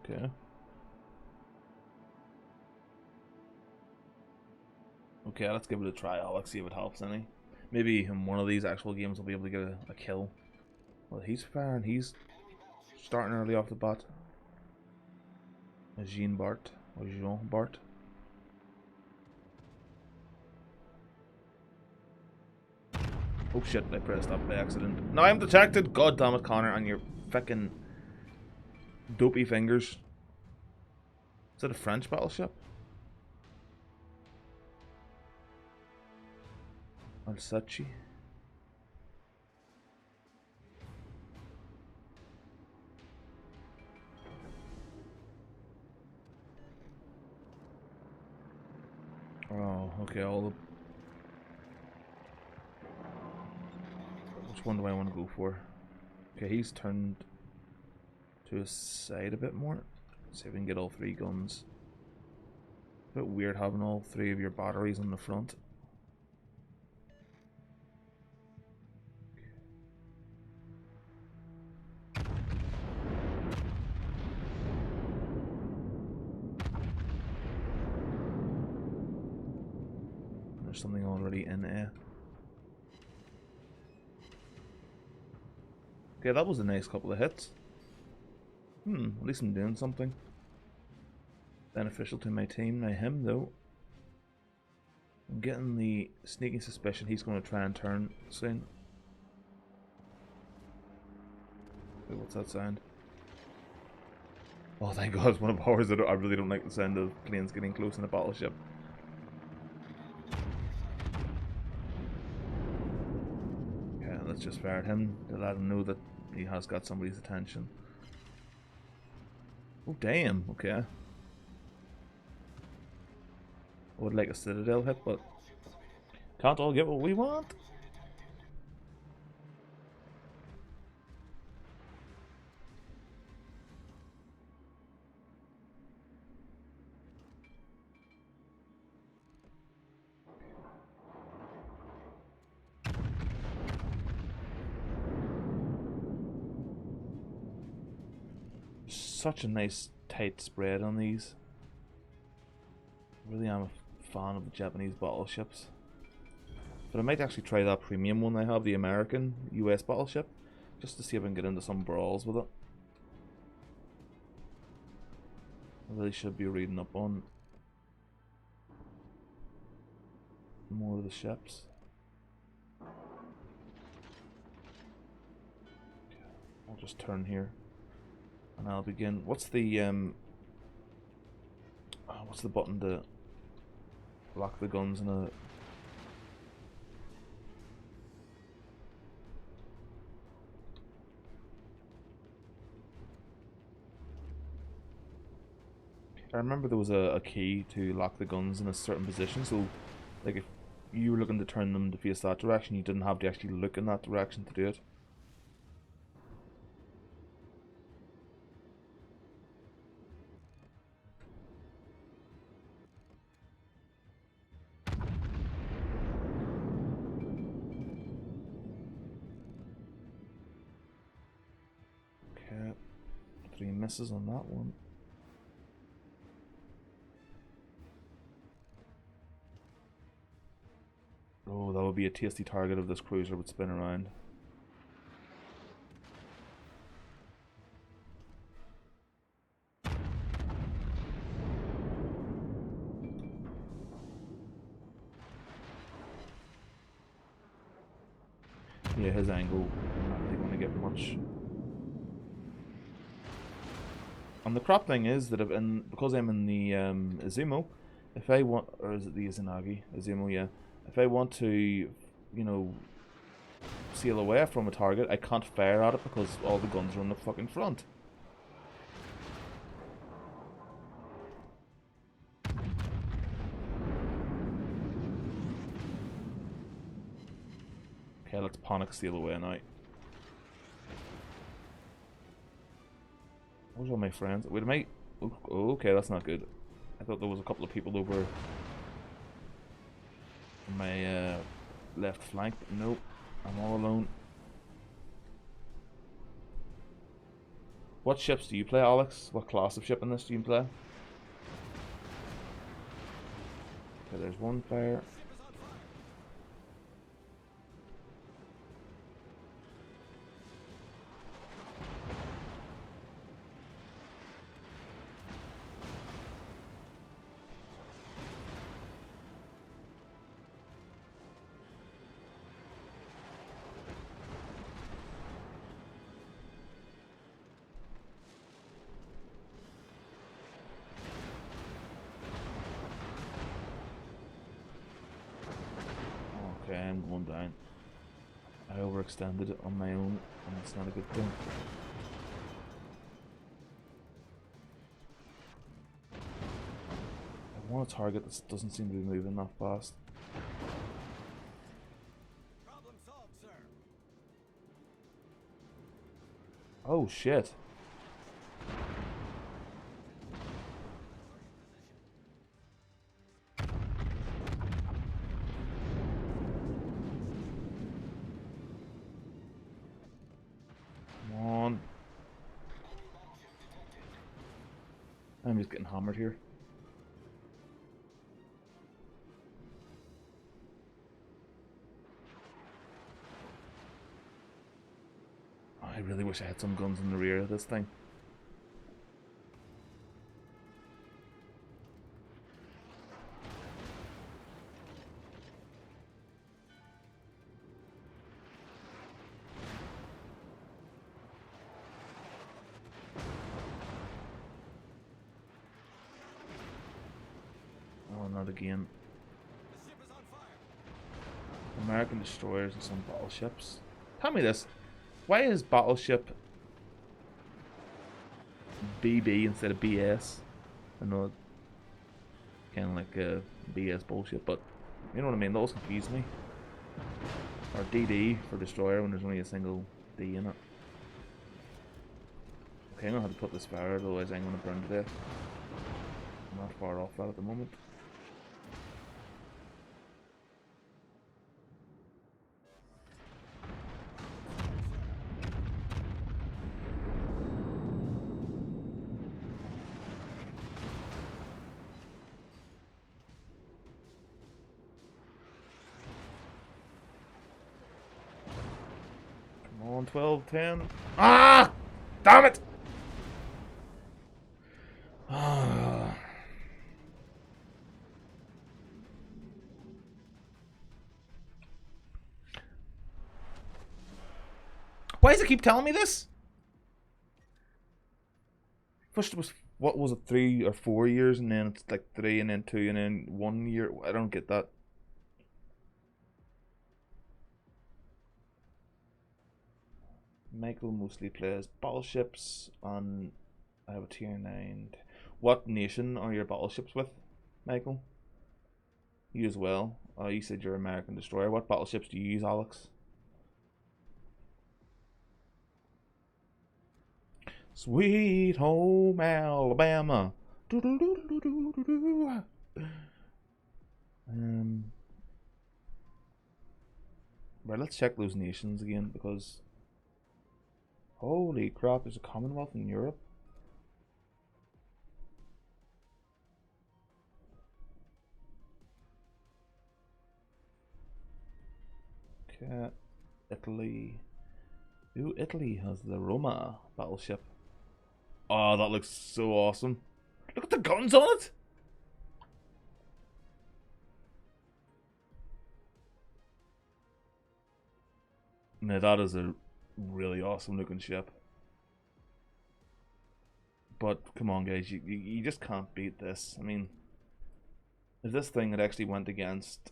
Okay. Okay, let's give it a try, Alex, see if it helps any. Maybe in one of these actual games I'll be able to get a kill. Well, he's firing, he's starting early off the bat. Jean Bart, or Jean Bart. Oh shit, I pressed up by accident. Now I'm detected! God damn it, Connor, on your fucking dopey fingers. Is that a French battleship? Alsace? Oh, okay, all the... Which one do I want to go for? Okay, he's turned to his side a bit more. Let's see if we can get all 3 guns. A bit weird having all 3 of your batteries on the front. There's something already in there. Okay, that was a nice couple of hits. At least I'm doing something beneficial to my team. Now him, though. I'm getting the sneaking suspicion he's going to try and turn soon. Wait, what's that sound? Oh, thank God, it's one of ours. I really don't like the sound of planes getting close in a battleship. Okay, let's just fire at him to let him know that he has got somebody's attention. Oh, damn, okay. I would like a citadel hit, but can't all get what we want. Such a nice tight spread on these. I really am a fan of the Japanese battleships. But I might actually try that premium one I have, the American US battleship, just to see if I can get into some brawls with it. I really should be reading up on more of the ships. I'll just turn here and I'll begin. What's the button to lock the guns in a... I remember there was a key to lock the guns in a certain position, so like if you were looking to turn them to face that direction, you didn't have to actually look in that direction to do it. Okay, 3 misses on that one. Oh, that would be a tasty target if this cruiser would spin around. Yeah, his angle, I'm not really going to get much. And the crap thing is that because I'm in the Izumo, if I want, or is it the Izanagi? Izumo, yeah. If I want to, you know, sail away from a target, I can't fire at it because all the guns are on the fucking front. Okay, let's panic sail away now. Where's all my friends? Wait, am I... Oh, okay, that's not good. I thought there was a couple of people over on my left flank, but nope. I'm all alone. What ships do you play, Alex? What class of ship in this do you play? Okay, there's one fire. Okay, I'm going down. I overextended on my own, and it's not a good thing. I want a target that doesn't seem to be moving that fast. Problem solved, sir. Oh shit. Come on. I'm just getting hammered here. I really wish I had some guns in the rear of this thing. Oh, not again. The ship is on fire. American destroyers and some battleships. Tell me this. Why is battleship BB instead of BS? I know it's kind of like BS bullshit, but you know what I mean? Those confuse me. Or DD for destroyer when there's only a single D in it. Okay, I'm gonna have to put this fire, otherwise I'm gonna burn to death. I'm not far off that at the moment. Come on, 12, 10. Ah! Damn it! Ah. Why does it keep telling me this? First it was, what was it, 3 or 4 years, and then it's like 3 and then 2 and then 1 year. I don't get that. Michael mostly plays battleships on. I have a tier 9. What nation are your battleships with, Michael? You as well. You said you're American destroyer. What battleships do you use, Alex? Sweet home Alabama. Right, let's check those nations again because holy crap, there's a Commonwealth in Europe. Okay, Italy. Ooh, Italy has the Roma battleship. Oh, that looks so awesome. Look at the guns on it! Now that is a really awesome looking ship. But come on guys, you just can't beat this. I mean, if this thing had actually went against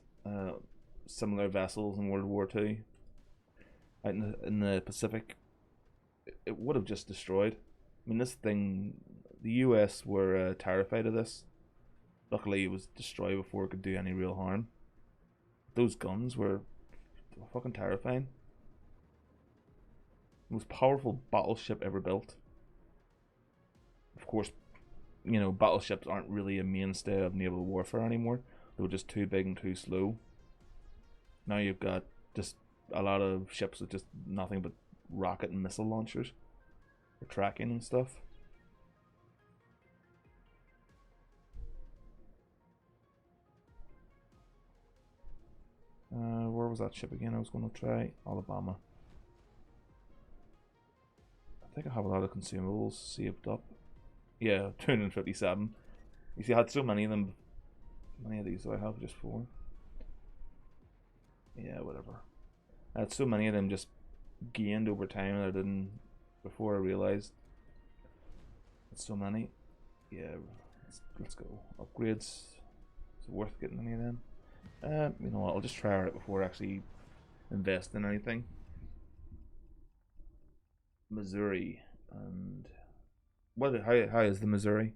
similar vessels in World War II out in the Pacific, it would have just destroyed. I mean, this thing, the US were terrified of this. Luckily, it was destroyed before it could do any real harm. Those guns were fucking terrifying. Most powerful battleship ever built. Of course, you know, battleships aren't really a mainstay of naval warfare anymore. They were just too big and too slow. Now you've got just a lot of ships with just nothing but rocket and missile launchers for tracking and stuff. Where was that ship again? I was going to try Alabama. I think I have a lot of consumables saved up. Yeah, 257. You see, I had so many of them. How many of these do I have? Just 4. Yeah, whatever. I had so many of them just gained over time that I didn't before I realized. It's so many. Yeah, let's go. Upgrades. Is it worth getting any of them? You know what? I'll just try her out before I actually invest in anything. Missouri and what? How is the Missouri?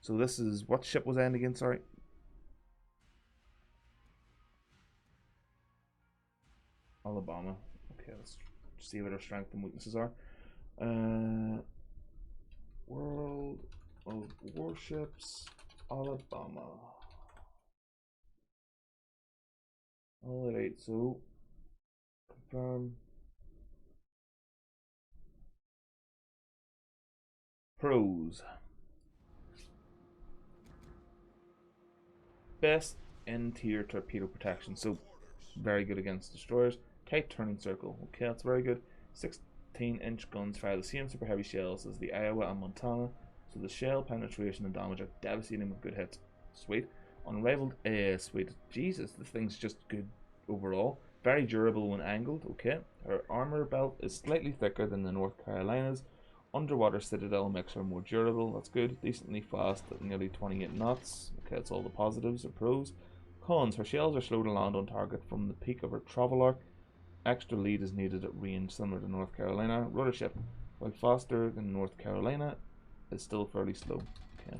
So this is what ship was end again? Sorry. Alabama. Okay, let's see what our strengths and weaknesses are. Uh, World of Warships, Alabama. Alright, so confirm. Pros. Best in tier torpedo protection. So very good against destroyers. Tight turning circle. Okay, that's very good. 16-inch guns fire the same super heavy shells as the Iowa and Montana, so the shell penetration and damage are devastating with good hits. Sweet. Unrivaled. Sweet. Jesus, this thing's just good overall. Very durable when angled. Okay. Her armor belt is slightly thicker than the North Carolina's. Underwater Citadel makes her more durable. That's good. Decently fast at nearly 28 knots. Okay, that's all the positives or pros. Cons. Her shells are slow to land on target from the peak of her travel arc. Extra lead is needed at range similar to North Carolina. Rudder ship, while faster than North Carolina, is still fairly slow. Okay.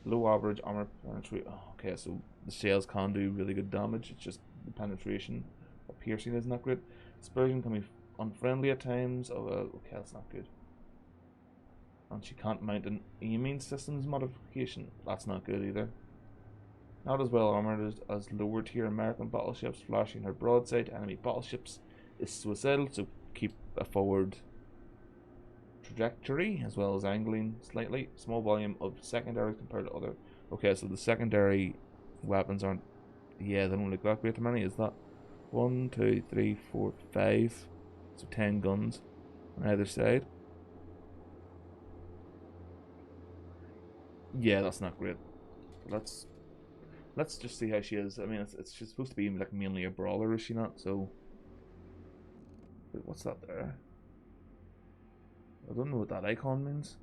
Low average armor penetration. Oh, okay, so the shells can do really good damage. It's just the penetration or piercing isn't that great. Dispersion can be unfriendly at times. Oh, okay, that's not good. And she can't mount an aiming systems modification. That's not good either. Not as well armoured as lower tier American battleships, flashing her broadside to enemy battleships is suicidal, so keep a forward trajectory as well as angling slightly. Small volume of secondaries compared to other. Okay, so the secondary weapons aren't. Yeah, they don't look that great to many. Is that 1, 2, 3, 4, 5? So 10 guns on either side. Yeah, that's not great. Let's just see how she is. I mean, it's she's supposed to be like mainly a brawler, is she not? So, wait, what's that there? I don't know what that icon means.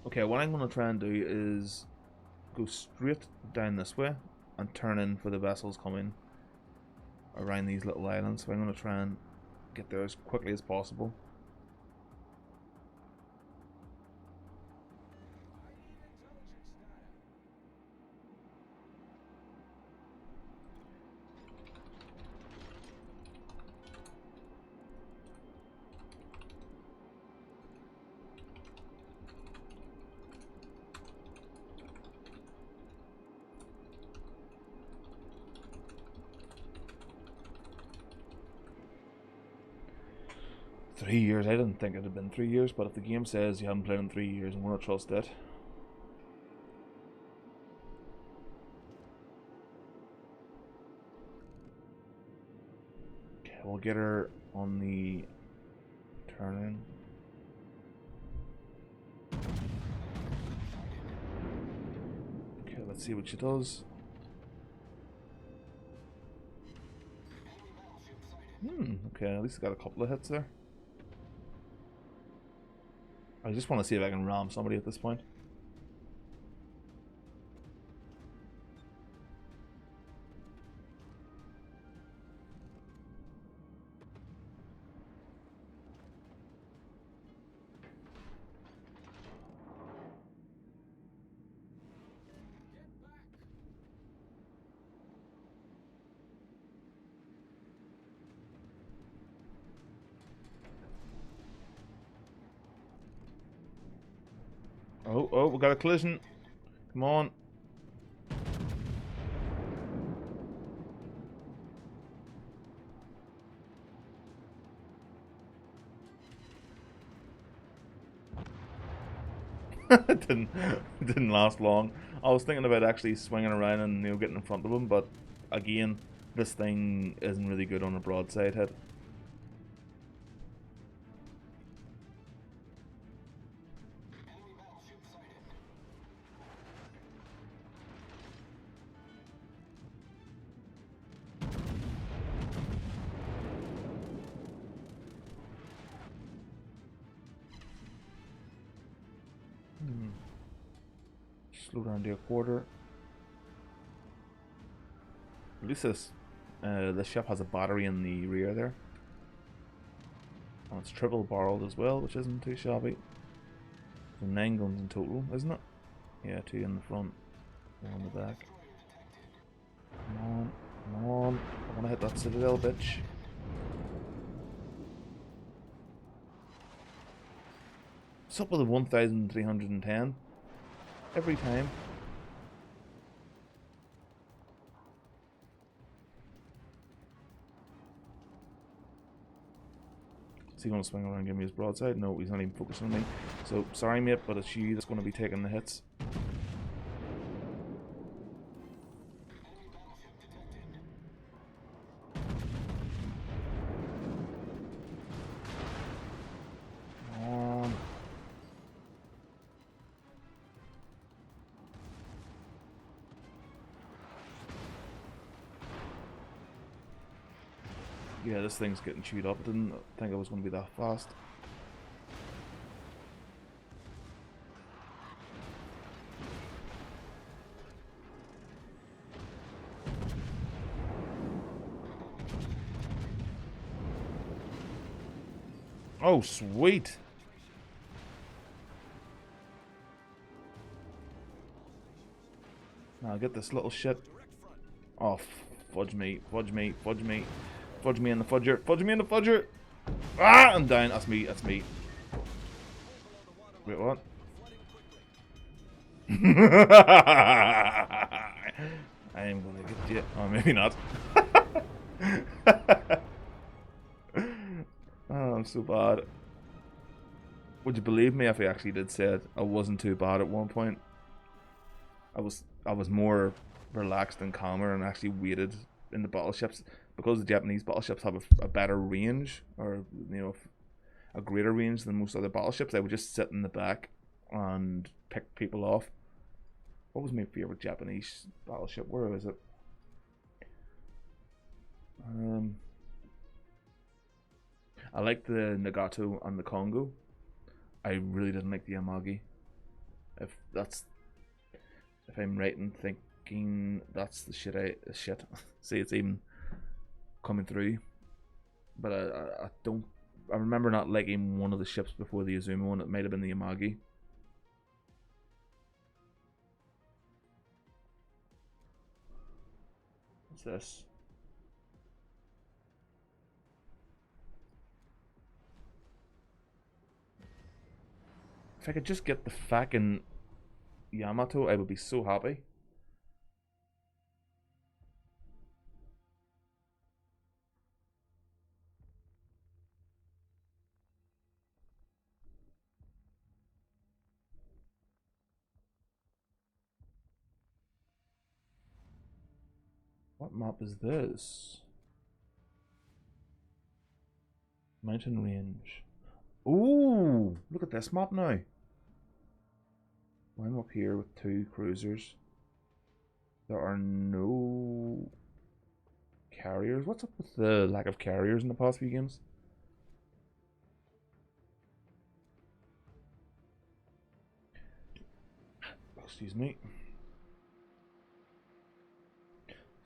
Okay, what I'm gonna try and do is go straight down this way and turn in for the vessels coming around these little islands. So I'm gonna try and get there as quickly as possible. .3 years. I didn't think it had been 3 years, but if the game says you haven't played in 3 years, I'm gonna trust it. Okay, we'll get her on the turn. Okay, let's see what she does. Okay, at least I got a couple of hits there. I just want to see if I can ram somebody at this point. Oh, we got a collision. Come on. it didn't last long. I was thinking about actually swinging around and getting in front of him, but again, this thing isn't really good on a broadside hit. Slow down to a quarter. At least this ship has a battery in the rear there. And it's triple barreled as well, which isn't too shabby. So 9 guns in total, isn't it? Yeah, 2 in the front, 1 in the back. Come on, come on. I want to hit that citadel, bitch. What's up with the 1,310? Every time. Is he going to swing around and give me his broadside? No, he's not even focusing on me. So, sorry mate, but it's you that's going to be taking the hits. Yeah, this thing's getting chewed up. I didn't think it was going to be that fast. Oh, sweet! Now get this little shit. Oh, fudge me, fudge me, fudge me. Fudge me in the fudger. Fudge me in the fudger. Ah, I'm down. That's me. That's me. Wait, what? I am gonna get you. Oh, maybe not. Oh, I'm so bad. Would you believe me if I actually did say it? I wasn't too bad at one point. I was more relaxed and calmer and actually waited in the battleships. Because the Japanese battleships have a better range, or a greater range than most other battleships, I would just sit in the back and pick people off. What was my favorite Japanese battleship? Where is it? I liked the Nagato and the Congo. I really didn't like the Amagi. If I'm right in thinking that's the shit. See, it's even coming through, but I don't. I remember not liking one of the ships before the Azuma one. It might have been the Amagi. What's this? If I could just get the fucking Yamato, I would be so happy. What map is this? Mountain range. Ooh, look at this map now. I'm up here with 2 cruisers. There are no carriers. What's up with the lack of carriers in the past few games? Excuse me.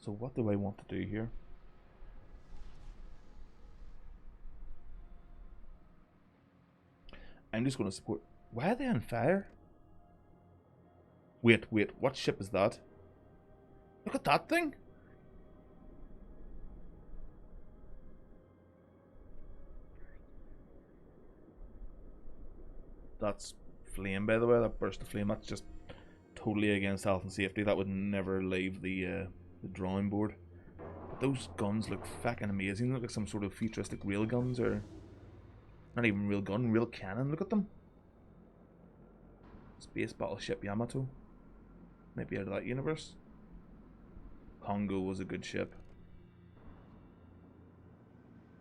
So what do I want to do here? I'm just going to support. Why are they on fire? Wait, what ship is that? Look at that thing! That's flame, by the way. That burst of flame. That's just totally against health and safety. That would never leave the drawing board. But those guns look fucking amazing. They look like some sort of futuristic rail guns, or not even real gun, real cannon. Look at them. Space battleship Yamato. Might be out of that universe. Congo was a good ship.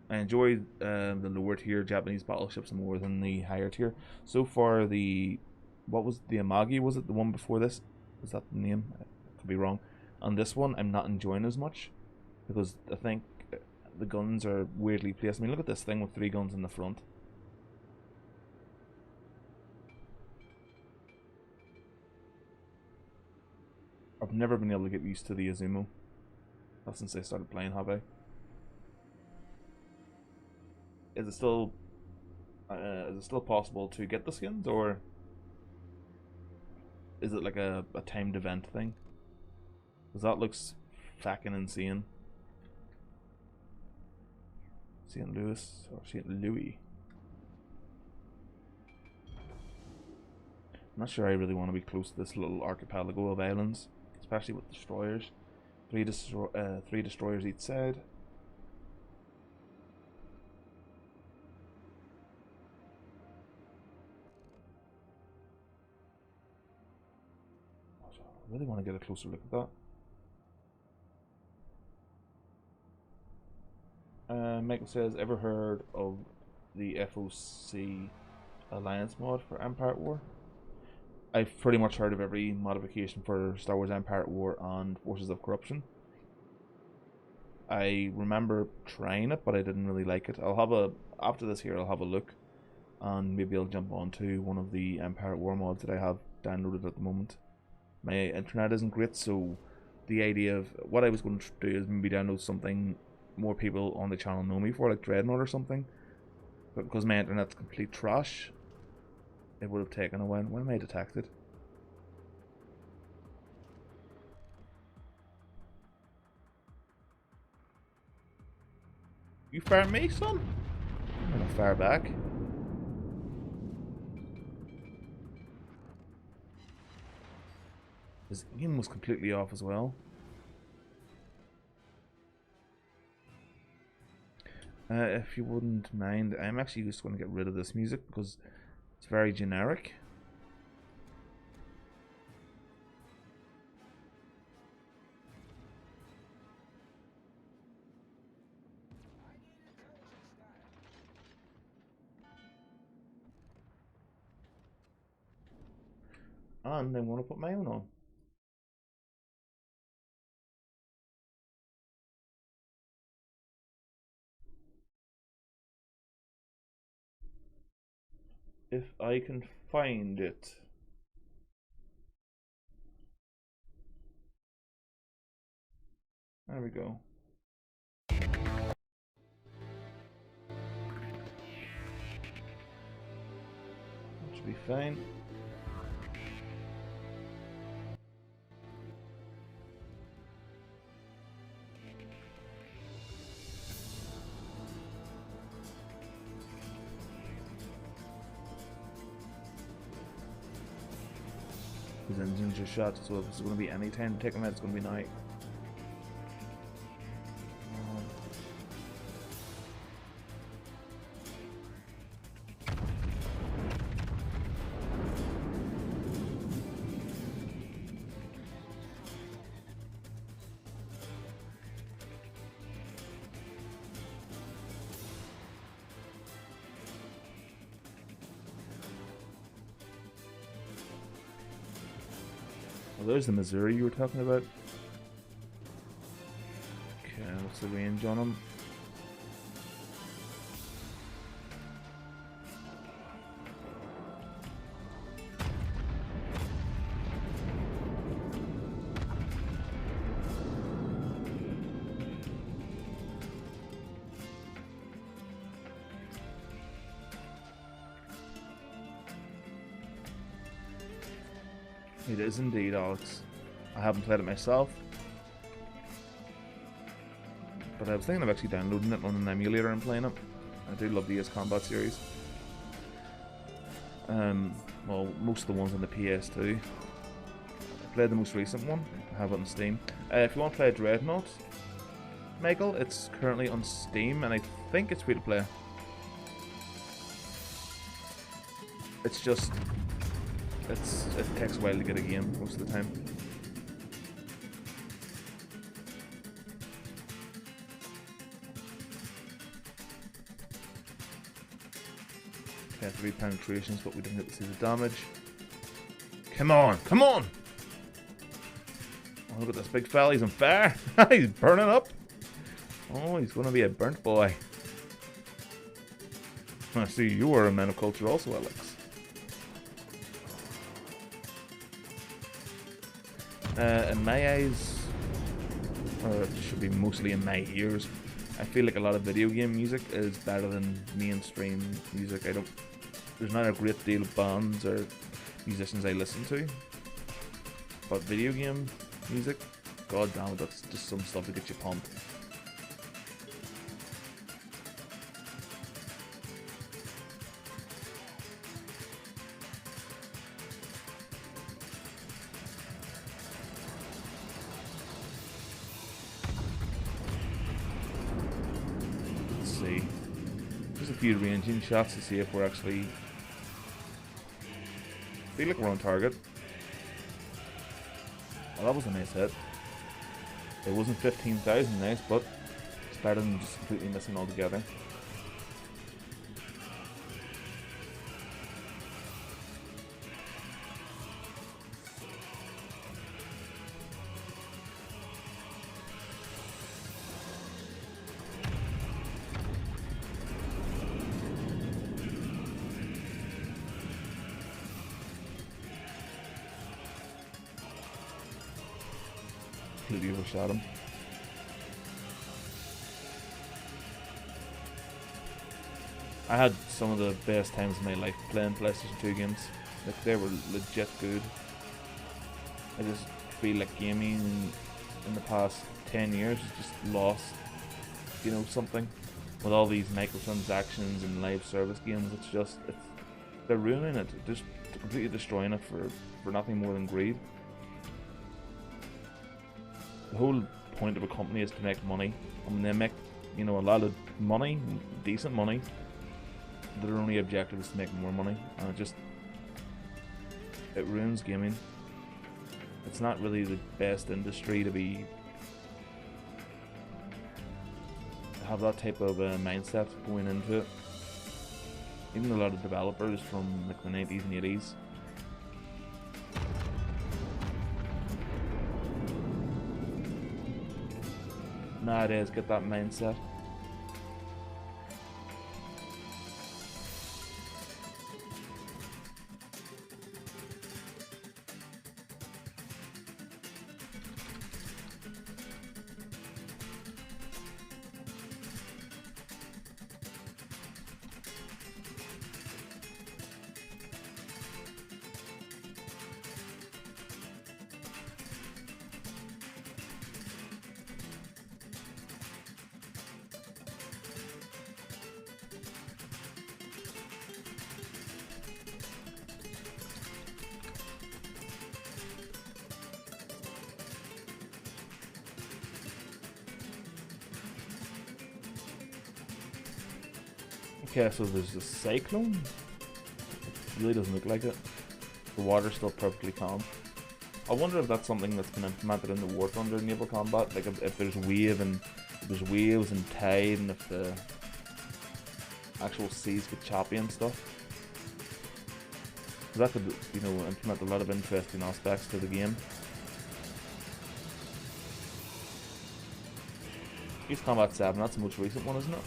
I enjoy the lower tier Japanese battleships more than the higher tier. So far, what was the Amagi? Was it the one before this? Was that the name? I could be wrong. On this one, I'm not enjoying as much because I think the guns are weirdly placed. I mean, look at this thing with 3 guns in the front. I've never been able to get used to the Azumo. Not since I started playing, have I? Is it still possible to get the skins, or is it like a timed event thing? Because that looks fucking insane. St. Louis or St. Louis. I'm not sure I really want to be close to this little archipelago of islands, especially with destroyers. Three destroyers each side. I really want to get a closer look at that. Michael says, ever heard of the FOC Alliance mod for Empire at War? I've pretty much heard of every modification for Star Wars Empire at War and Forces of Corruption. I remember trying it, but I didn't really like it. After this here, I'll have a look, and maybe I'll jump onto one of the Empire at War mods that I have downloaded at the moment. My internet isn't great, so the idea of what I was going to do is maybe download something more people on the channel know me for, like Dreadnought or something. But because my internet's complete trash, it would have taken a while. When am I detected? You fire me, son? I'm gonna fire back. His aim was completely off as well. If you wouldn't mind, I'm actually just going to get rid of this music because it's very generic. And I want to put my own on. If I can find it. There we go. That should be fine. His engines are shut, so if it's going to be any time to take him out, it's going to be night. Well, there's the Missouri you were talking about. Okay, what's the range on him? It is indeed, Alex. I haven't played it myself, but I was thinking of actually downloading it on an emulator and playing it. I do love the Ace Combat series. Well, most of the ones on the PS2. I played the most recent one. I have it on Steam. If you want to play Dreadnought, Michael, it's currently on Steam, and I think it's free to play. It's just... it takes a while to get a game most of the time. Okay, 3 penetrations, but we didn't get to see the damage. Come on, come on! Oh, look at this big fella, he's on fire! He's burning up! Oh, he's gonna be a burnt boy. I see you are a man of culture also, Alex. In my eyes, or it should be mostly in my ears, I feel like a lot of video game music is better than mainstream music. There's not a great deal of bands or musicians I listen to, but video game music, god damn it, that's just some stuff that gets you pumped. See. Just a few ranging shots to see if we're actually... feel like we're on target. Well, that was a nice hit. It wasn't 15,000 nice, but it's better than just completely missing altogether. Completely overshot him. I had some of the best times of my life playing PlayStation 2 games. Like, they were legit good. I just feel like gaming in the past 10 years has just lost, you know, something. With all these microtransactions and live service games, they're ruining it. Just completely destroying it for nothing more than greed. The whole point of a company is to make money. I mean, they make, you know, a lot of money, decent money. Their only objective is to make more money, and it ruins gaming. It's not really the best industry to have that type of mindset going into it. Even a lot of developers from like the 90s and 80s. Nowadays get that mindset. Okay, so there's a cyclone. It really doesn't look like it. The water's still perfectly calm. I wonder if that's something that's been implemented in the War Thunder naval combat. Like if there's waves and tide, and if the actual seas get choppy and stuff. That could, you know, implement a lot of interesting aspects to the game. East Combat 7, that's the most recent one, isn't it?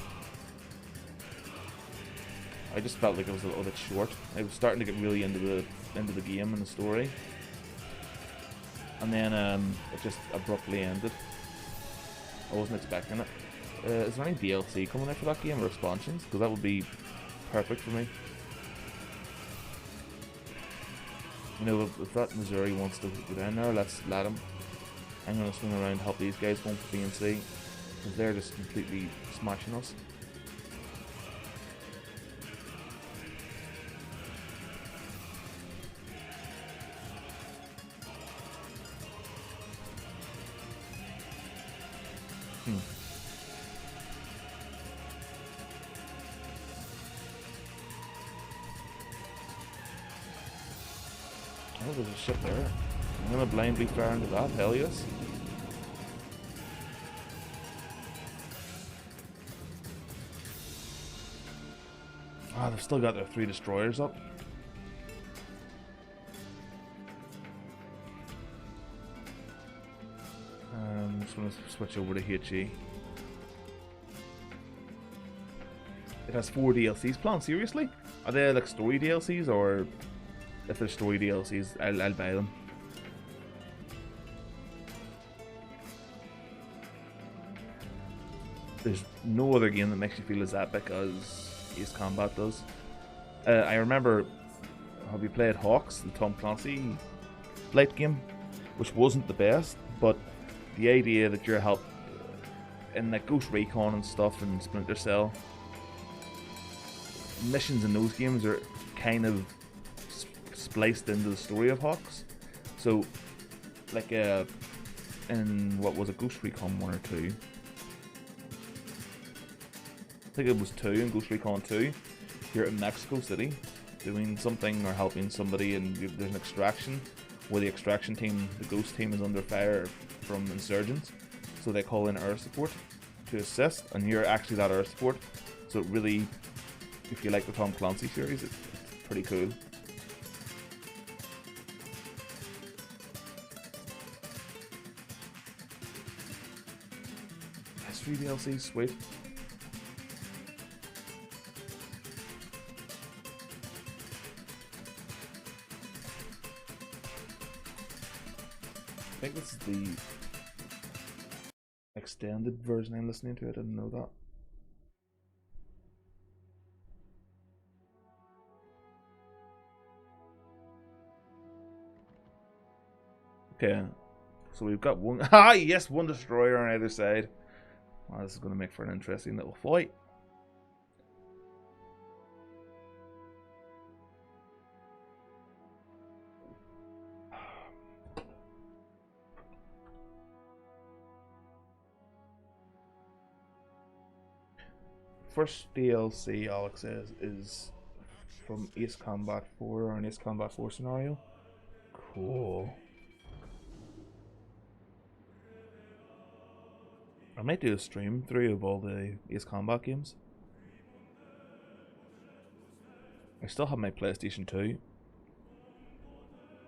I just felt like it was a little bit short. I was starting to get really into the game and the story, and then it just abruptly ended. I wasn't expecting it. Is there any DLC coming out for that game or expansions? Because that would be perfect for me. You know, if that Missouri wants to go down there, let's let him. I'm gonna swing around and help these guys go for BNC, because they're just completely smashing us. Oh, there's a ship there. I'm gonna blindly fire into that, hell yes. Ah, they've still got their 3 destroyers up. I'm just gonna switch over to HE. It has 4 DLCs planned, seriously? Are they like story DLCs, or if there's story DLCs, I'll buy them. there's no other game that makes you feel as epic as Ace Combat does. I remember, have you played Hawks, the Tom Clancy flight game, which wasn't the best, but the idea that you're helped in like Ghost Recon and stuff and Splinter Cell, missions in those games are kind of spliced into the story of Hawks. So, like in what was it, Ghost Recon 1 or 2? I think it was 2 in Ghost Recon 2. You're in Mexico City doing something or helping somebody, and there's an extraction where the extraction team, the ghost team, is under fire from insurgents. So they call in air support to assist, and you're actually that air support. So it really, if you like the Tom Clancy series, it's pretty cool. History DLC, sweet. I think this is the extended version I'm listening to. I didn't know that. Okay, so we've got one. Ah, yes, one destroyer on either side. Well, this is going to make for an interesting little fight. First DLC, Alex says, is from Ace Combat 4 or an Ace Combat 4 scenario. Cool. I might do a stream through of all the Ace Combat games. I still have my PlayStation 2,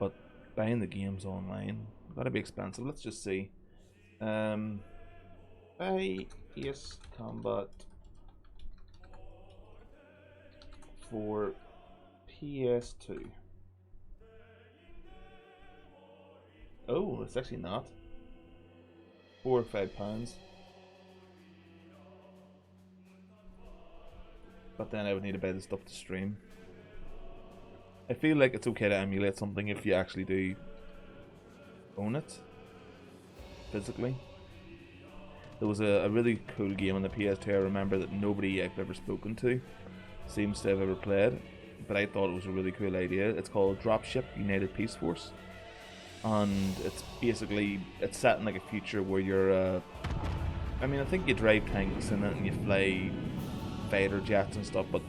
but buying the games online gotta be expensive. Let's just see. Buy Ace Combat for PS2. Oh, it's actually not. £4 or £5. But then I would need to buy the stuff to stream. I feel like it's okay to emulate something if you actually do own it physically. There was a really cool game on the PS2 I remember that nobody I've ever spoken to seems to have ever played, but I thought it was a really cool idea. It's called Dropship United Peace Force, and it's basically, it's set in like a future where you're I mean, I think you drive tanks in it and you fly fighter jets and stuff, but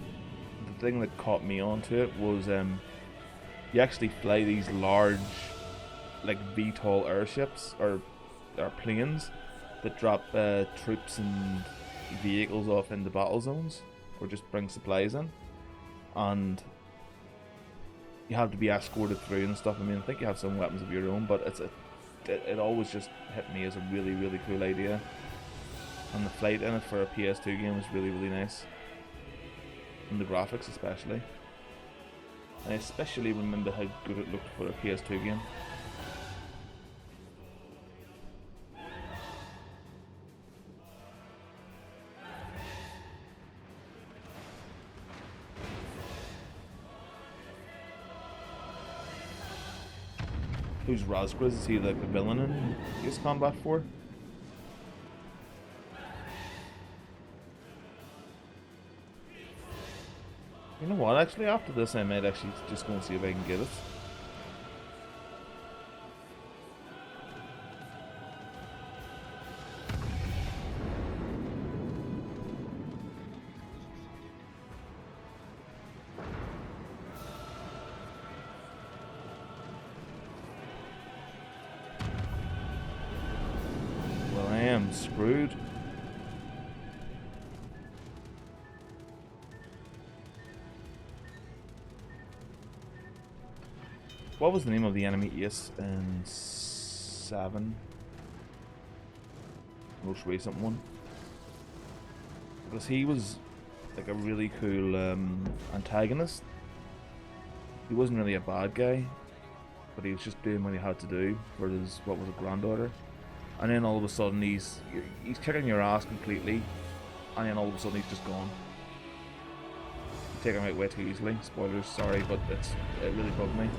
the thing that caught me onto it was you actually fly these large like VTOL airships or planes that drop troops and vehicles off into battle zones or just bring supplies in, and you have to be escorted through and stuff. I mean, I think you have some weapons of your own, but it always just hit me as a really, really cool idea. And the flight in it for a PS2 game is really, really nice. And the graphics especially. And I especially remember how good it looked for a PS2 game. Who's Razgriz? Is he like the villain in Ace Combat 4? You know what, actually after this I might actually just go and see if I can get it. Well, I am screwed. What was the name of the enemy Ace in 7? Most recent one. Because he was like a really cool antagonist. He wasn't really a bad guy, but he was just doing what he had to do for his, what was it, granddaughter. And then all of a sudden he's kicking your ass completely, and then all of a sudden he's just gone. Taking him out way too easily. Spoilers, sorry, but it really bugged me.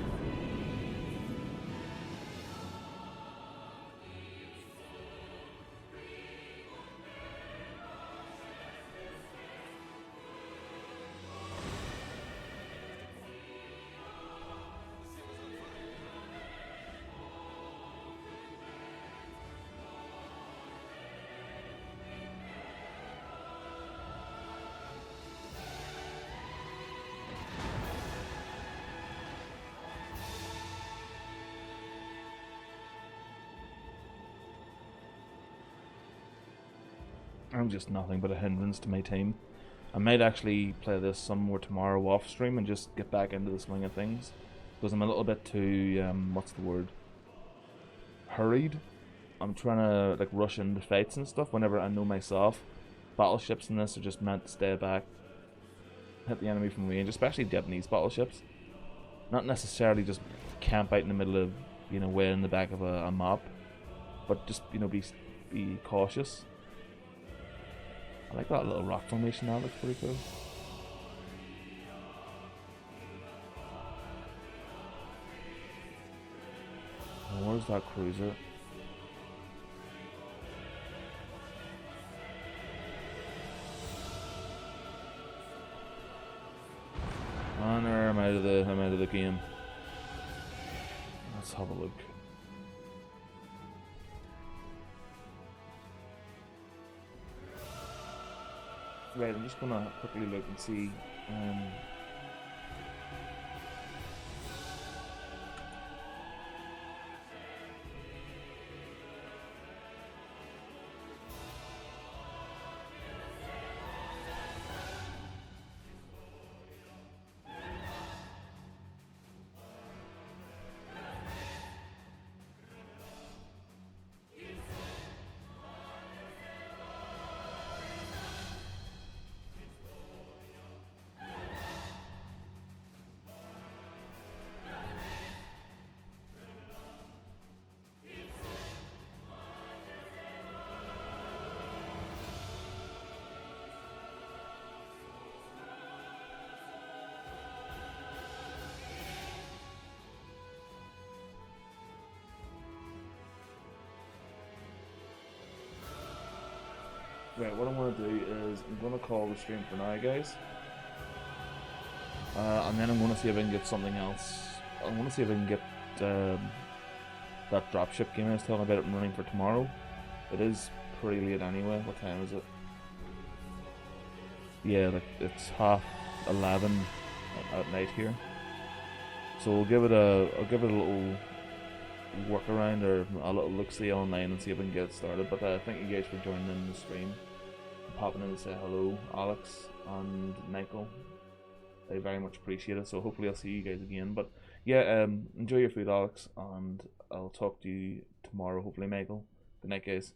I'm just nothing but a hindrance to my team. I might actually play this some more tomorrow off stream and just get back into the swing of things, because I'm a little bit too what's the word? Hurried. I'm trying to like rush into fights and stuff whenever I know myself. Battleships in this are just meant to stay back, hit the enemy from range, especially Japanese battleships. Not necessarily just camp out in the middle of, way in the back of a map, but just be cautious. I like that little rock formation. That looks pretty cool. Where's that cruiser? Oh no, I'm out of the game. Let's have a look. Right, I'm just gonna quickly look and see. Right, what I'm going to do is I'm going to call the stream for now, guys. And then I'm going to see if I can get something else. I want to see if I can get that dropship game I was talking about running for tomorrow. It is pretty late anyway. What time is it? Yeah, like it's 11:30 at night here. So I'll give it a little workaround or a little look-see online and see if I can get it started. But thank you guys for joining in the stream, popping in to say hello, Alex and Michael. I very much appreciate it. So hopefully I'll see you guys again. But yeah, enjoy your food, Alex, and I'll talk to you tomorrow. Hopefully, Michael. Good night, guys.